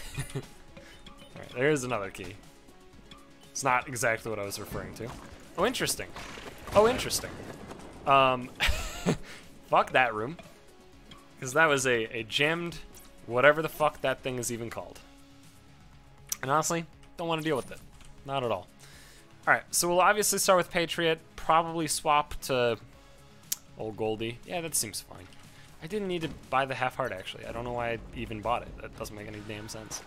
Alright, there's another key. It's not exactly what I was referring to. Oh, interesting. Oh, interesting. Fuck that room. Because that was a jammed, whatever the fuck that thing is even called. And honestly, don't want to deal with it. Not at all. Alright, so we'll obviously start with Patriot. Probably swap to old Goldie. Yeah, that seems fine. I didn't need to buy the half heart, actually. I don't know why I even bought it. That doesn't make any damn sense.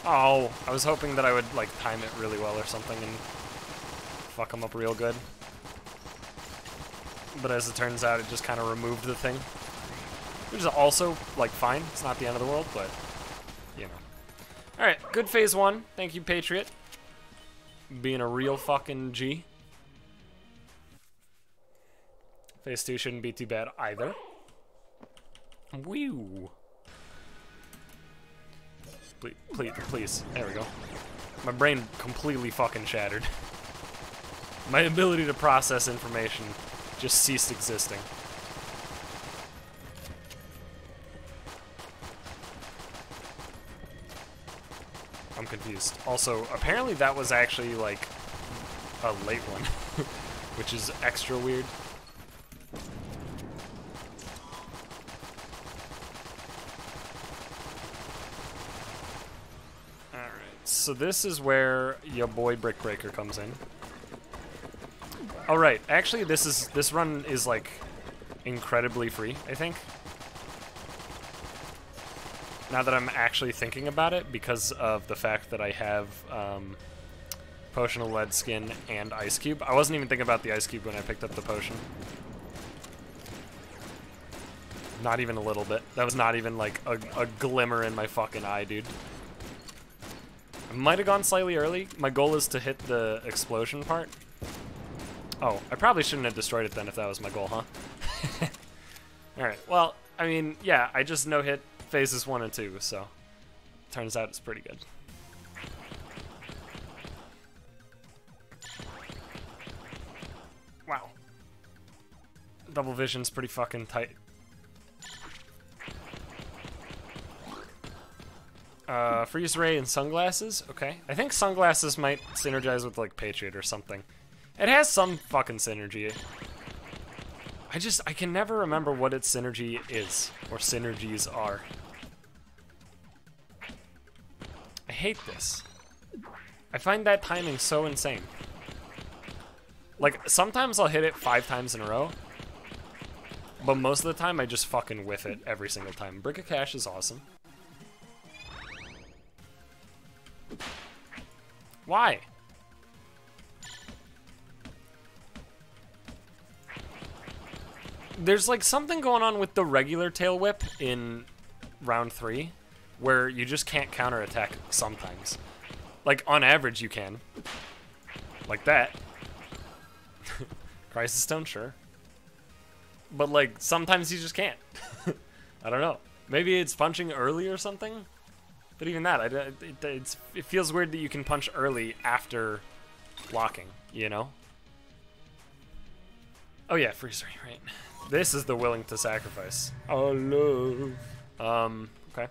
Oh, I was hoping that I would, like, time it really well or something and fuck him up real good. But as it turns out, it just kind of removed the thing. Which is also, like, fine. It's not the end of the world, but, you know. Alright, good phase 1. Thank you, Patriot. Being a real fucking G. Phase 2 shouldn't be too bad either. Whew. Please. There we go. My brain completely fucking shattered. My ability to process information just ceased existing. I'm confused. Also, apparently that was actually, like, a late one, which is extra weird. So this is where your boy Brick Breaker comes in. Oh right, actually this run is like incredibly free, I think. Now that I'm actually thinking about it, because of the fact that I have Potion of Lead Skin and Ice Cube. I wasn't even thinking about the Ice Cube when I picked up the potion. Not even a little bit. That was not even like a glimmer in my fucking eye, dude. Might have gone slightly early. My goal is to hit the explosion part. Oh, I probably shouldn't have destroyed it then if that was my goal, huh? Alright, well, I mean, yeah, I just no-hit phases 1 and 2, so turns out it's pretty good. Wow. Double vision's pretty fucking tight. Freeze Ray and Sunglasses? Okay. I think Sunglasses might synergize with, like, Patriot or something. It has some fucking synergy. I can never remember what its synergy is, or synergies are. I hate this. I find that timing so insane. Like, sometimes I'll hit it 5 times in a row, but most of the time I just fucking whiff it every single time. Brick of Cash is awesome. Why? There's like something going on with the regular tail whip in round 3 where you just can't counterattack sometimes. Like on average you can. Like that. Crisis Stone, sure. But like sometimes you just can't. I don't know. Maybe it's punching early or something? But even that, it feels weird that you can punch early after blocking, you know? Oh yeah, Freeze Ray, right. This is the willing to sacrifice. Oh, love. Okay.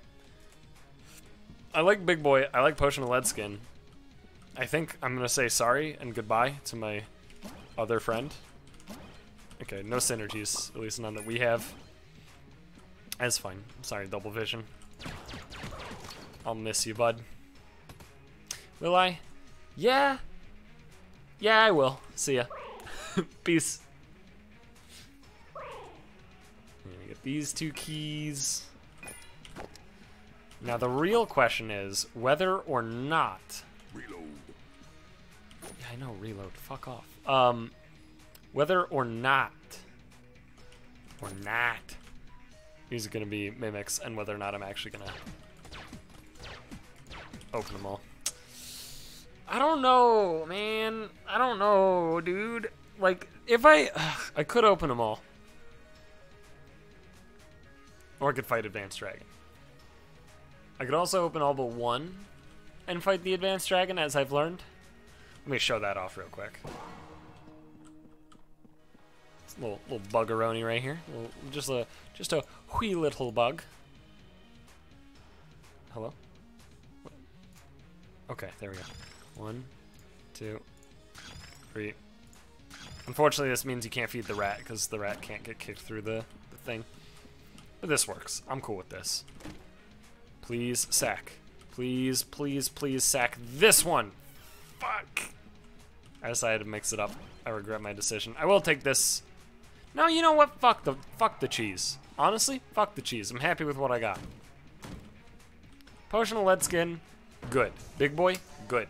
I like Big Boy. I like Potion of Lead Skin. I think I'm gonna say sorry and goodbye to my other friend. Okay, no synergies, at least none that we have. That's fine. Sorry, Double Vision. I'll miss you, bud. Will I? Yeah. Yeah, I will. See ya. Peace. Get these 2 keys. Now the real question is whether or not... Reload. Yeah, I know, reload. Fuck off. Whether or not... these are going to be mimics, and whether or not I'm actually going to open them all. I don't know, man. I don't know, dude. Like, if I could open them all. Or I could fight Advanced Dragon. I could also open all but one and fight the Advanced Dragon, as I've learned. Let me show that off real quick. It's a little buggeroni right here. Just a wee little bug. Hello? Okay, there we go. 1, 2, 3. Unfortunately, this means you can't feed the rat because the rat can't get kicked through the thing. But this works. I'm cool with this. Please, sack. Please, please, please sack this one. Fuck. I decided to mix it up. I regret my decision. I will take this. No, you know what? Fuck the cheese. Honestly, fuck the cheese. I'm happy with what I got. Potion of lead skin, good. Big boy, good.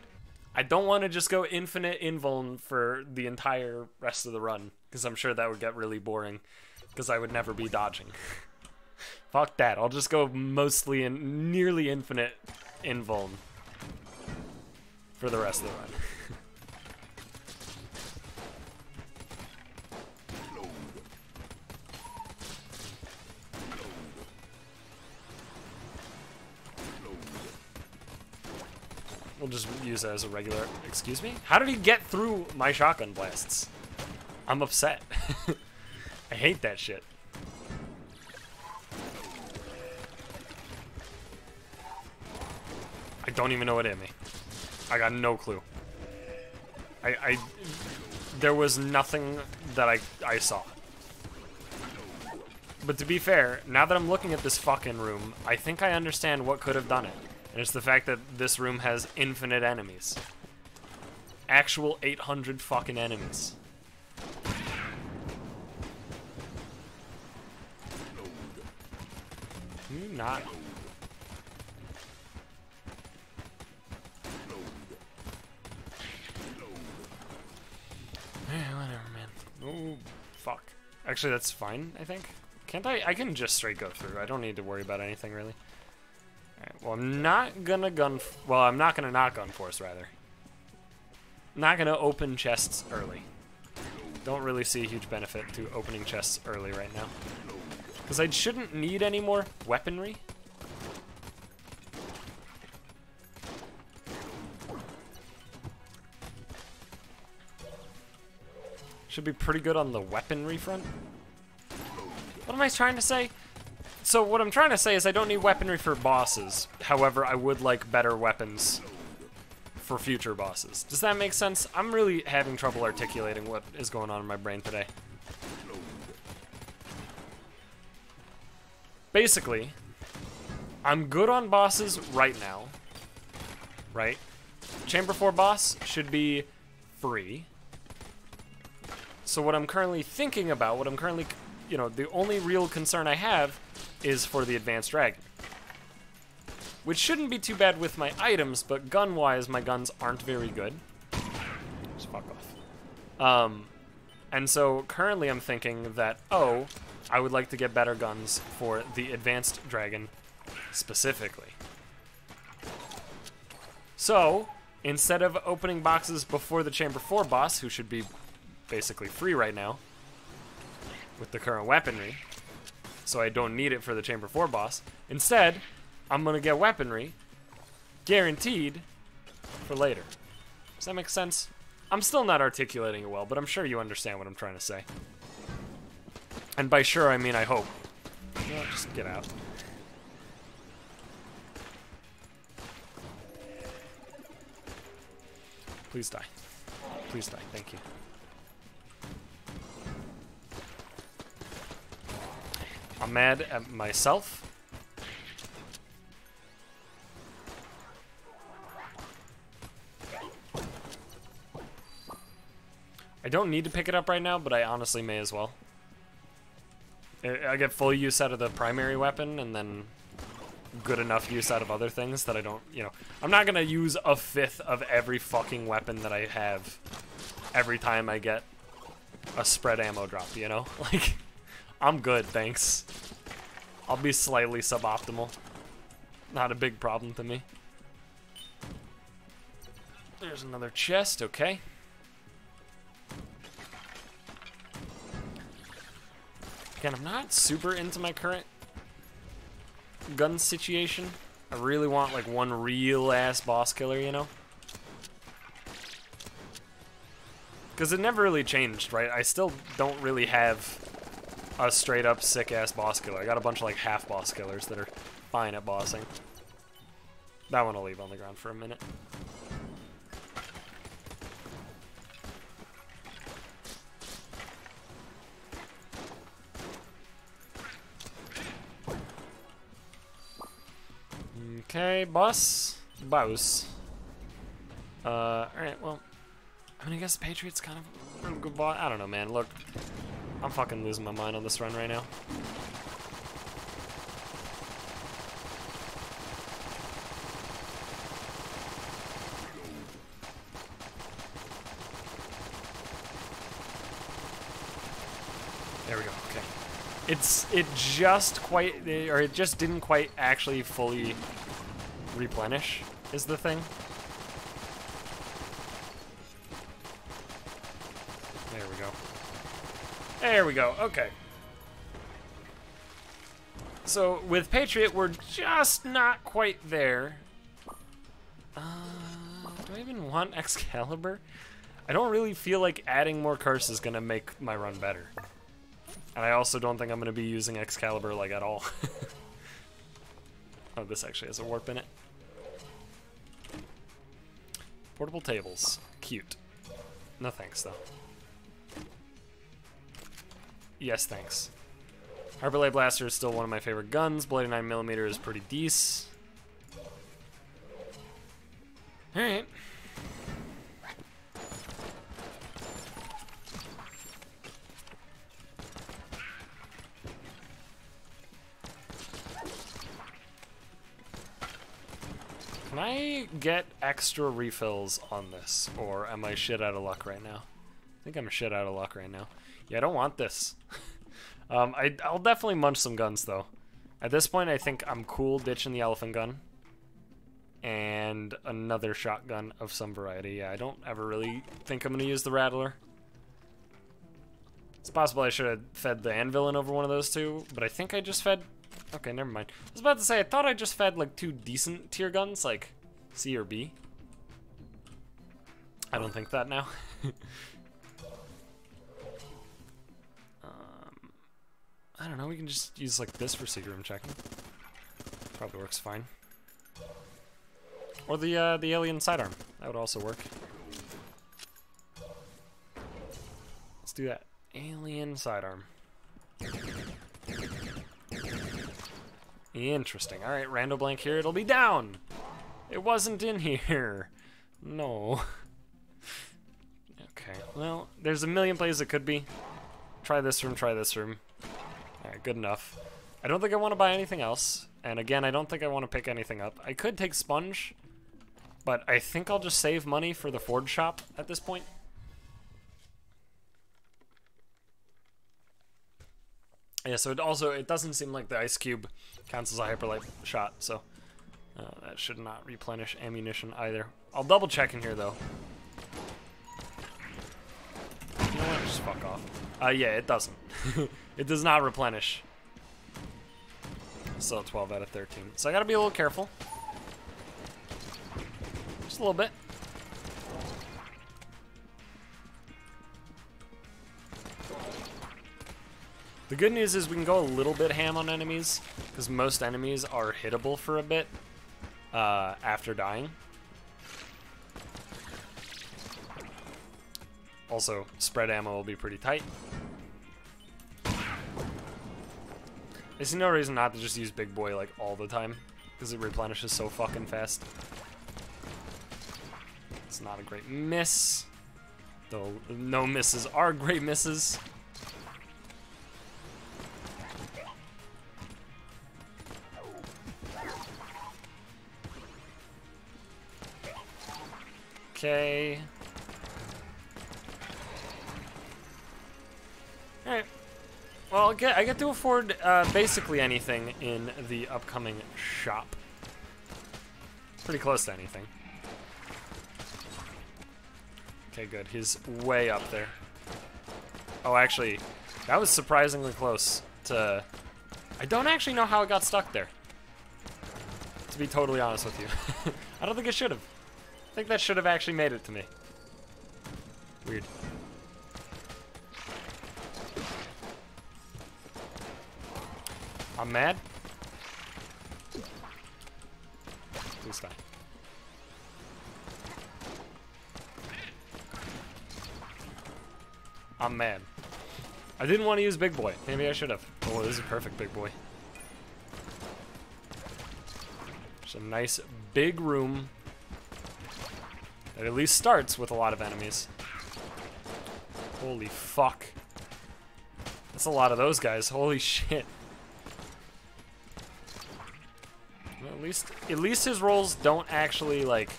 I don't want to just go infinite invuln for the entire rest of the run, because I'm sure that would get really boring, because I would never be dodging. Fuck that. I'll just go mostly in nearly infinite invuln for the rest of the run. We'll just use it as a regular... Excuse me? How did he get through my shotgun blasts? I'm upset. I hate that shit. I don't even know what hit me. I got no clue. There was nothing that I saw. But to be fair, now that I'm looking at this fucking room, I think I understand what could have done it. And it's the fact that this room has infinite enemies. Actual 800 fucking enemies. Can you not? Whatever, man. Oh, fuck. Actually, that's fine, I think. Can't I? I can just straight go through. I don't need to worry about anything, really. Alright, well, I'm not gonna I'm not gonna not gun force, rather. Not gonna open chests early. Don't really see a huge benefit to opening chests early right now. Because I shouldn't need any more weaponry. Should be pretty good on the weaponry front. What am I trying to say? So what I'm trying to say is I don't need weaponry for bosses. However, I would like better weapons for future bosses. Does that make sense? I'm really having trouble articulating what is going on in my brain today. Basically, I'm good on bosses right now. Right? Chamber 4 boss should be free. So what I'm currently thinking about, the only real concern I have is for the Advanced Dragon. Which shouldn't be too bad with my items, but gun-wise, my guns aren't very good. Just fuck off. And so currently I'm thinking that, I would like to get better guns for the Advanced Dragon specifically. So, instead of opening boxes before the Chamber 4 boss, who should be basically free right now with the current weaponry, so I don't need it for the Chamber 4 boss. Instead, I'm gonna get weaponry guaranteed for later. Does that make sense? I'm still not articulating it well, but I'm sure you understand what I'm trying to say. And by sure, I mean I hope. You know, just get out. Please die. Please die. Thank you. I'm mad at myself. I don't need to pick it up right now, but I honestly may as well. I get full use out of the primary weapon, and then good enough use out of other things that I don't, you know, I'm not gonna use a fifth of every fucking weapon that I have every time I get a spread ammo drop, you know? Like, I'm good, thanks. I'll be slightly suboptimal. Not a big problem to me. There's another chest, okay. Again, I'm not super into my current gun situation. I really want like one real ass boss killer, you know? Because it never really changed, right? I still don't really have a straight up sick ass boss killer. I got a bunch of like half boss killers that are fine at bossing. That one I'll leave on the ground for a minute. Okay, boss. Alright, well, I mean, I guess the Patriot's kind of a good boss. I don't know, man. Look, I'm fucking losing my mind on this run right now. There we go, okay. It just didn't quite actually fully replenish, is the thing. There we go. There we go, okay. So, with Patriot, we're just not quite there. Do I even want Excalibur? I don't really feel like adding more curse is gonna make my run better. And I also don't think I'm gonna be using Excalibur, like, at all. Oh, this actually has a warp in it. Portable tables. Cute. No thanks, though. Yes, thanks. Harbor Light Blaster is still one of my favorite guns. Bloody 9mm is pretty decent. Alright. Can I get extra refills on this, or am I shit out of luck right now? I think I'm shit out of luck right now. Yeah, I don't want this. I'll definitely munch some guns, though. At this point, I think I'm cool ditching the elephant gun. And another shotgun of some variety. Yeah, I don't ever really think I'm going to use the Rattler. It's possible I should have fed the Anvil in over one of those two, but I think I just fed... Okay, never mind. I was about to say, I thought I just fed like 2 decent tier guns, like C or B. I don't think that now. I don't know, we can just use like this for secret room checking. Probably works fine. Or the alien sidearm. That would also work. Let's do that. Alien sidearm. Interesting. Alright, rando blank here. It'll be down! It wasn't in here. No. Okay, well, there's a million places it could be. Try this room, try this room. Alright, good enough. I don't think I want to buy anything else. And again, I don't think I want to pick anything up. I could take Sponge, but I think I'll just save money for the Forge shop at this point. Yeah, so it doesn't seem like the Ice Cube counts as a Hyperlight shot, so that should not replenish ammunition either. I'll double check in here, though. You know what? Just fuck off. Yeah, it doesn't. It does not replenish. Still at 12 out of 13. So I gotta be a little careful. Just a little bit. The good news is we can go a little bit ham on enemies, because most enemies are hittable for a bit after dying. Also, spread ammo will be pretty tight. I see no reason not to just use Big Boy like all the time, because it replenishes so fucking fast. It's not a great miss, though no misses are great misses. Okay. Alright. Well, I get to afford basically anything in the upcoming shop. Pretty close to anything. Okay, good. He's way up there. Oh, actually, that was surprisingly close to... I don't actually know how it got stuck there, to be totally honest with you. I don't think it should have. I think that should have actually made it to me. Weird. I'm mad. Please die. I'm mad. I didn't want to use Big Boy. Maybe I should have. Oh, this is a perfect Big Boy. It's a nice big room that at least starts with a lot of enemies. Holy fuck. That's a lot of those guys. Holy shit. Well, at least his rolls don't actually, like,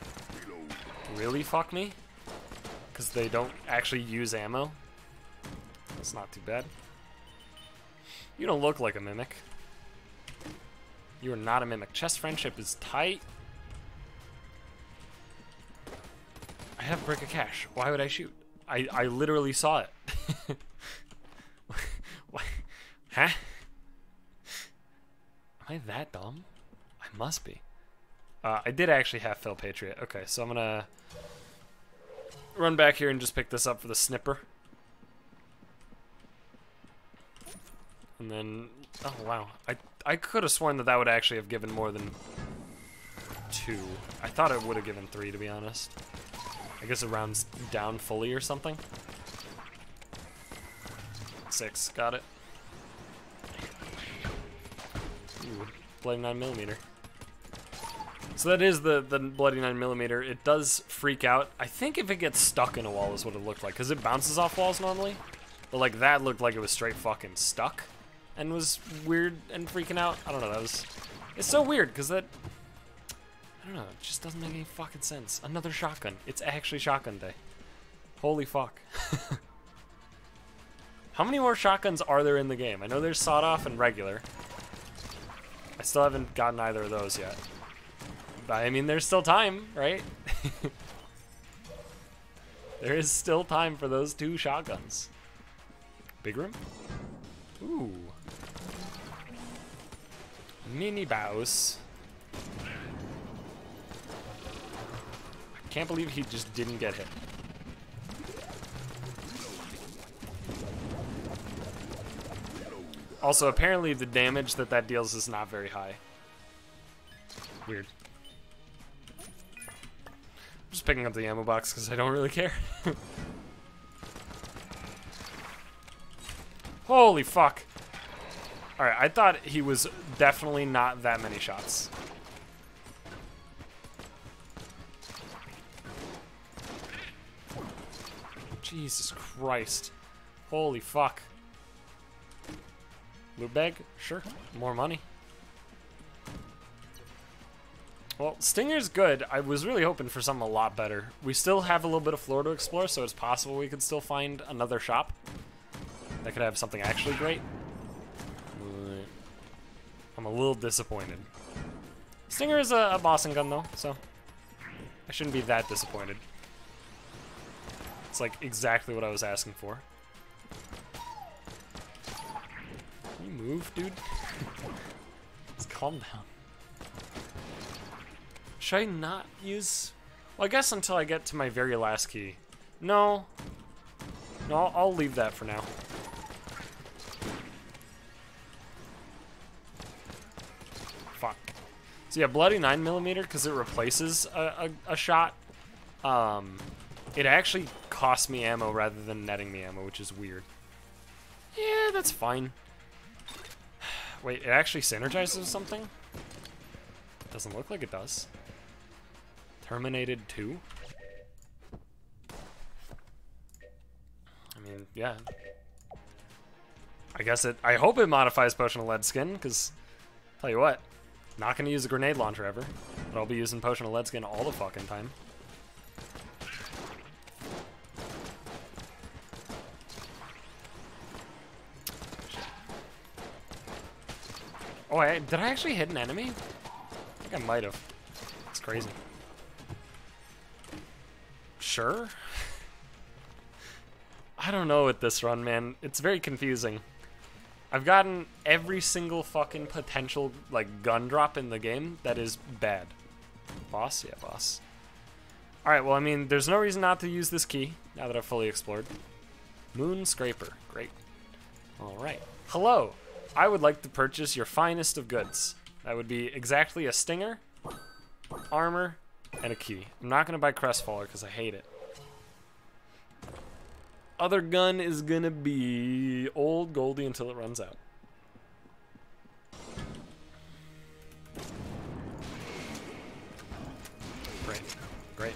really fuck me. Because they don't actually use ammo. That's not too bad. You don't look like a mimic. You are not a mimic. Chest friendship is tight. I have a brick of cash. Why would I shoot? I literally saw it. What? Huh? Am I that dumb? I must be. I did actually have Phil Patriot. Okay, so I'm gonna run back here and just pick this up for the snipper. And then, oh wow, I could have sworn that would actually have given more than 2. I thought it would have given 3, to be honest. I guess it rounds down fully or something. 6, got it. Ooh, bloody 9mm. So that is the bloody 9mm. It does freak out. I think if it gets stuck in a wall is what it looked like, because it bounces off walls normally. But like that looked like it was straight fucking stuck and was weird and freaking out. I don't know, it's so weird, because that, I don't know, it just doesn't make any fucking sense. Another shotgun. It's actually shotgun day. Holy fuck. How many more shotguns are there in the game? I know there's sawed-off and regular. I still haven't gotten either of those yet. But I mean, there's still time, right? There is still time for those 2 shotguns. Big room? Ooh. Mini boss. I can't believe he just didn't get hit. Also, apparently the damage that deals is not very high. Weird. I'm just picking up the ammo box because I don't really care. Holy fuck. Alright, I thought he was definitely not that many shots. Jesus Christ. Holy fuck. Loot bag? Sure. More money. Well, Stinger's good. I was really hoping for something a lot better. We still have a little bit of floor to explore, so it's possible we could still find another shop that could have something actually great. I'm a little disappointed. Stinger is a bossing gun, though, so I shouldn't be that disappointed. It's like exactly what I was asking for. Can you move, dude? Just calm down. Should I not use... Well, I guess until I get to my very last key. No. No, I'll leave that for now. Fuck. So yeah, bloody 9mm, because it replaces a shot. It actually costs me ammo rather than netting me ammo, which is weird. Yeah, that's fine. Wait, it actually synergizes with something? Doesn't look like it does. Terminated 2? I mean, yeah. I guess it... I hope it modifies Potion of Lead Skin, because... Tell you what. Not gonna use a grenade launcher ever. But I'll be using Potion of Lead Skin all the fucking time. Oh, did I actually hit an enemy? I think I might have. It's crazy. Sure? I don't know with this run, man. It's very confusing. I've gotten every single fucking potential, like, gun drop in the game that is bad. Boss? Yeah, boss. Alright, well, I mean, there's no reason not to use this key, now that I've fully explored. Moon Scraper. Great. Alright. Hello. I would like to purchase your finest of goods. That would be exactly a stinger, armor, and a key. I'm not going to buy Crestfaller because I hate it. Other gun is going to be Old Goldie until it runs out. Great. Great.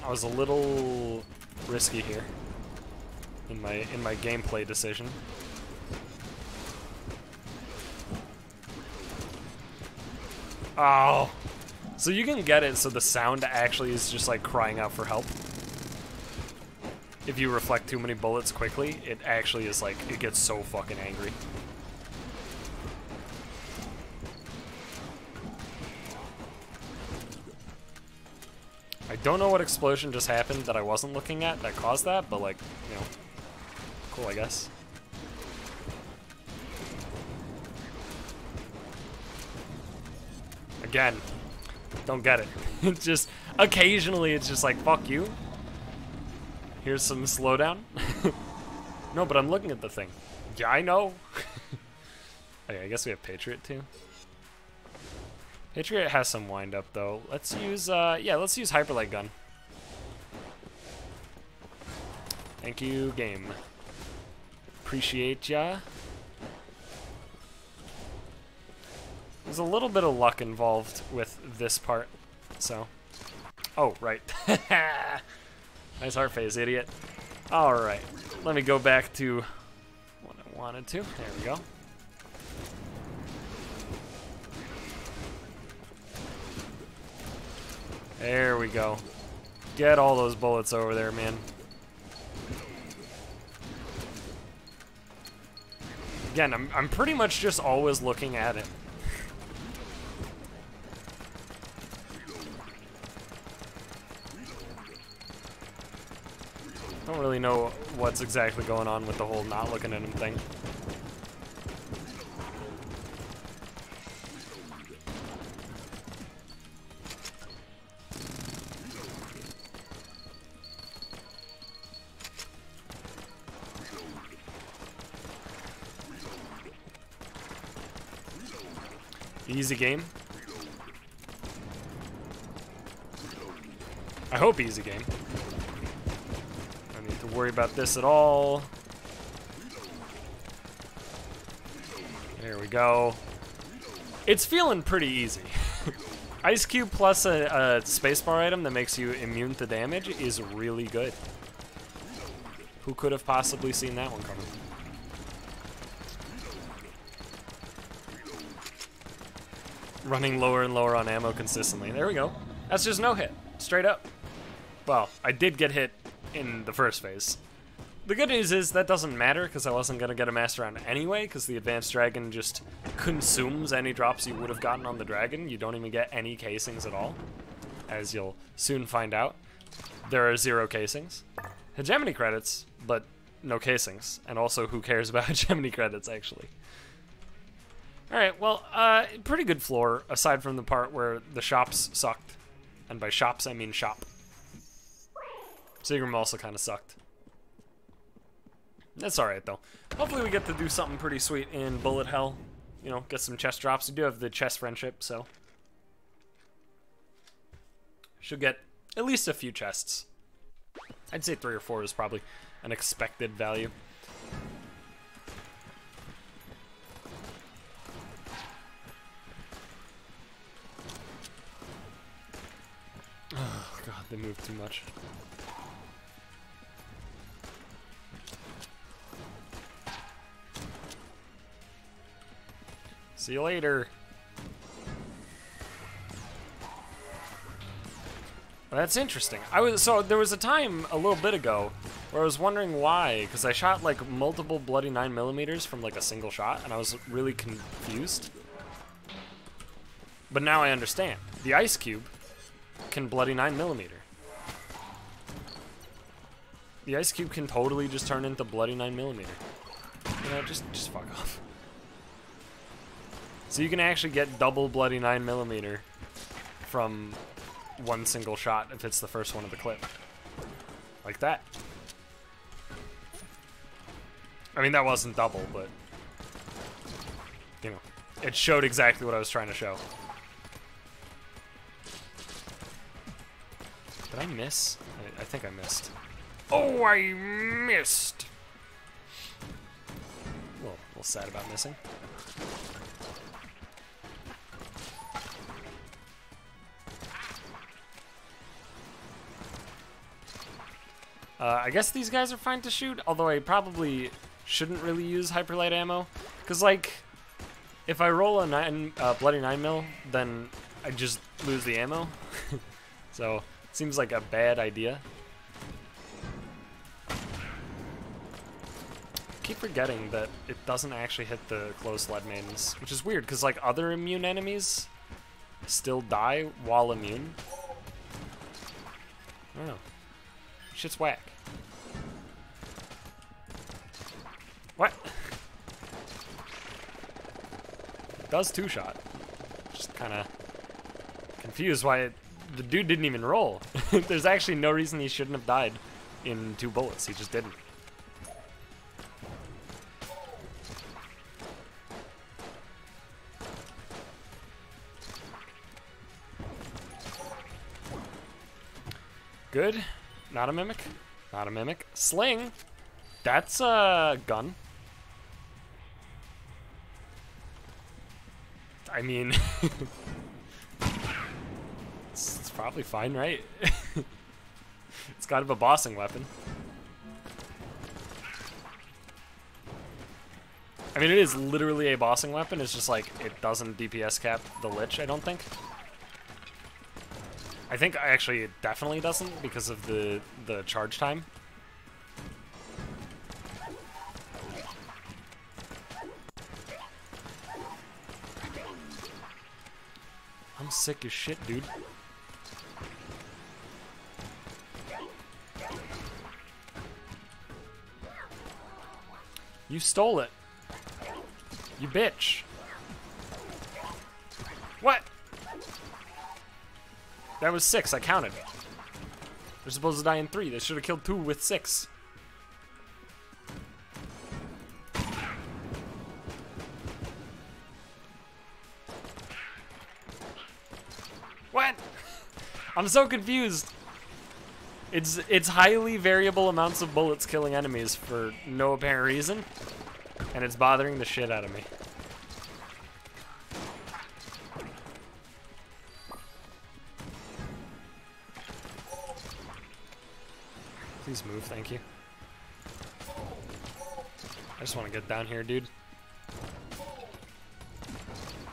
I was a little risky here in my gameplay decision. Oh, so you can get it so the sound actually is just like crying out for help. If you reflect too many bullets quickly, it actually is like, it gets so fucking angry. I don't know what explosion just happened that I wasn't looking at that caused that, but like, you know, cool, I guess. Again, don't get it. It's just, occasionally it's just like, fuck you. Here's some slowdown. No, but I'm looking at the thing. Yeah, I know. Okay, I guess we have Patriot too. Patriot has some wind up though. Let's use, yeah, let's use Hyperlight Gun. Thank you, game. Appreciate ya. There's a little bit of luck involved with this part, so. Oh, right. Nice heart phase, idiot. Alright, let me go back to what I wanted to. There we go. There we go. Get all those bullets over there, man. Again, I'm pretty much just always looking at it. Don't really know what's exactly going on with the whole not looking at him thing. Easy game. I hope easy game. I don't need to worry about this at all. There we go. It's feeling pretty easy. Ice Cube plus a spacebar item that makes you immune to damage is really good. Who could have possibly seen that one coming? Running lower and lower on ammo consistently. There we go. That's just no hit. Straight up. Well, I did get hit in the first phase. The good news is that doesn't matter because I wasn't going to get a master round anyway because the advanced dragon just consumes any drops you would have gotten on the dragon. You don't even get any casings at all, as you'll soon find out. There are 0 casings. Hegemony credits, but no casings. And also, who cares about hegemony credits, actually? Alright, well, pretty good floor, aside from the part where the shops sucked. And by shops, I mean shop. Seagram also kind of sucked. That's alright, though. Hopefully we get to do something pretty sweet in Bullet Hell. You know, get some chest drops. We do have the chest friendship, so. Should get at least a few chests. I'd say 3 or 4 is probably an expected value. Oh, God, they moved too much. See you later. That's interesting. So there was a time a little bit ago where I was wondering why, because I shot like multiple bloody 9mm from like a single shot, and I was really confused. But now I understand. The ice cube can bloody 9mm. The ice cube can totally just turn into bloody 9mm. You know, just fuck off. So you can actually get double bloody 9mm from one single shot if it's the first one of the clip. Like that. I mean, that wasn't double, but you know, it showed exactly what I was trying to show. Did I miss? I think I missed. Oh, I missed! A little sad about missing. I guess these guys are fine to shoot, although I probably shouldn't really use hyperlight ammo. Because, like, if I roll a bloody 9mm, then I just lose the ammo. So, it seems like a bad idea. I keep forgetting that it doesn't actually hit the close lead maidens, which is weird, because, like, other immune enemies still die while immune. I don't know. Shit's whack. What? It does two-shot. Just kind of confused why the dude didn't even roll. There's actually no reason he shouldn't have died in 2 bullets. He just didn't. Good. Not a mimic. Not a mimic. Sling. That's a gun. I mean, it's probably fine, right? It's kind of a bossing weapon. I mean, it is literally a bossing weapon. It's just like it doesn't DPS cap the Lich, I don't think. I think actually it definitely doesn't because of the charge time. I'm sick as shit, dude. You stole it. You bitch. What? That was 6, I counted. They're supposed to die in 3. They should have killed 2 with 6. What? I'm so confused. It's highly variable amounts of bullets killing enemies for no apparent reason, and it's bothering the shit out of me. Please move, thank you. I just want to get down here, dude.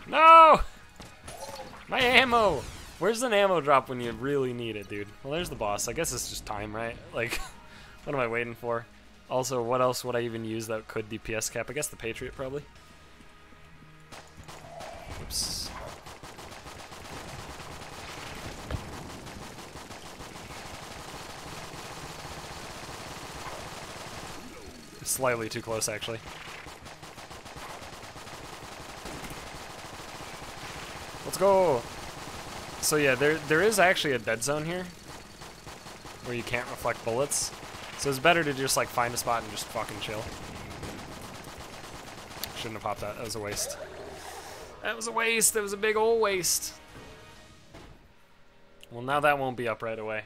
No! My ammo! Where's an ammo drop when you really need it, dude? Well, there's the boss. I guess it's just time, right? Like, what am I waiting for? Also, what else would I even use that could DPS cap? I guess the Patriot, probably. Oops. Slightly too close, actually. Let's go! So yeah, there is actually a dead zone here where you can't reflect bullets. So it's better to just like find a spot and just fucking chill. Shouldn't have popped that. That was a waste. That was a waste. That was a big old waste. Well, now that won't be up right away.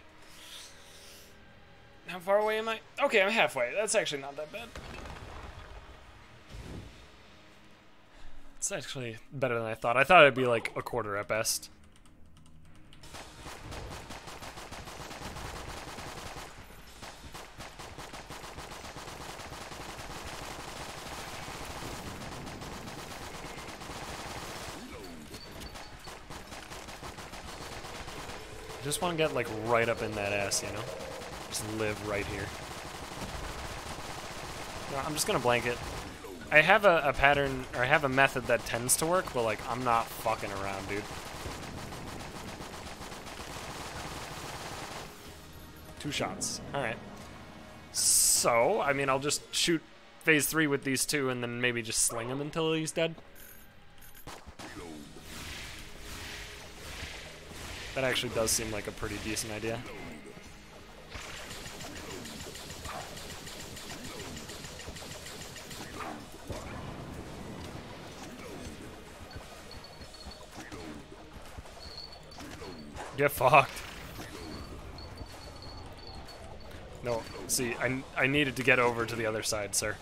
How far away am I? Okay, I'm halfway. That's actually not that bad. It's actually better than I thought. I thought it'd be like a quarter at best. I just want to get, like, right up in that ass, you know? Just live right here. No, I'm just gonna blanket. I have a pattern, or I have a method that tends to work, but, like, I'm not fucking around, dude. 2 shots. Alright. So, I mean, I'll just shoot phase 3 with these 2 and then maybe just sling him until he's dead. That actually does seem like a pretty decent idea. Get fucked. No, see, I needed to get over to the other side, sir.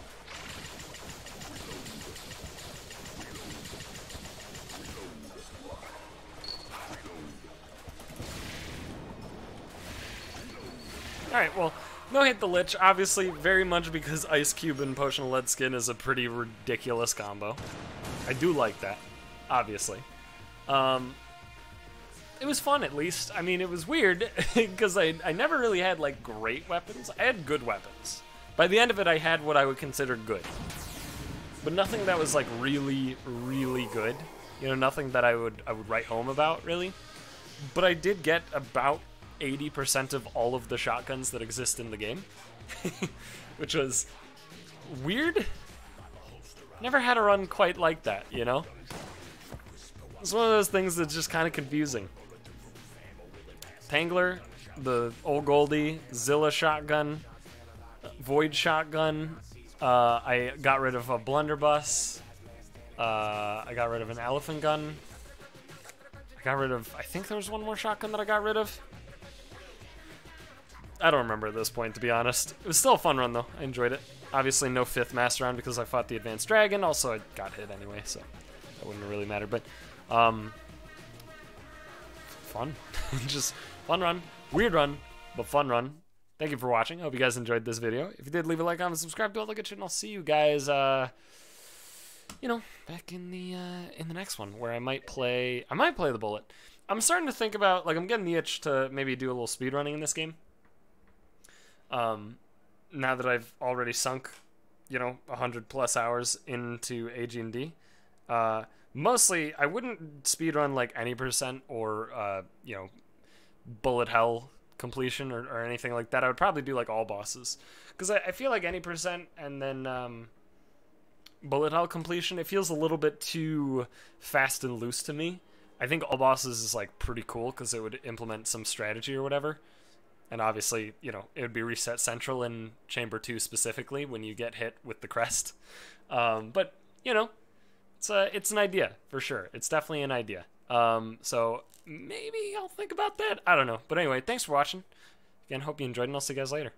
Alright, well, no hit the Lich, obviously, very much because Ice Cube and Potion of Lead Skin is a pretty ridiculous combo. I do like that, obviously. It was fun, at least. I mean, it was weird, because I never really had, like, great weapons. I had good weapons. By the end of it, I had what I would consider good. But nothing that was, like, really, really good. You know, nothing that I would write home about, really. But I did get about 80% of all of the shotguns that exist in the game. Which was weird. Never had a run quite like that, you know? It's one of those things that's just kind of confusing. Tangler, the Old Goldie, Zilla shotgun, Void shotgun. I got rid of a blunderbuss. I got rid of an elephant gun. I got rid of, I think there was one more shotgun that I got rid of. I don't remember at this point, to be honest. It was still a fun run, though. I enjoyed it. Obviously, no 5th master round because I fought the advanced dragon. Also, I got hit anyway, so that wouldn't really matter. But, fun. Just fun run. Weird run, but fun run. Thank you for watching. I hope you guys enjoyed this video. If you did, leave a like, comment, subscribe, do all the good shit, and I'll see you guys, you know, back in the next one, where I might play the bullet. I'm starting to think about, like, I'm getting the itch to maybe do a little speedrunning in this game. Now that I've already sunk, you know, 100+ hours into ag&d. Mostly, I wouldn't speedrun, like, any percent or, you know, bullet hell completion or anything like that. I would probably do, like, all bosses. Because I feel like any percent and then, bullet hell completion, it feels a little bit too fast and loose to me. I think all bosses is, like, pretty cool because it would implement some strategy or whatever. And obviously, you know, it would be reset central in Chamber 2 specifically when you get hit with the crest. But, you know, it's an idea, for sure. It's definitely an idea. So maybe I'll think about that. I don't know. But anyway, thanks for watching. Again, hope you enjoyed, and I'll see you guys later.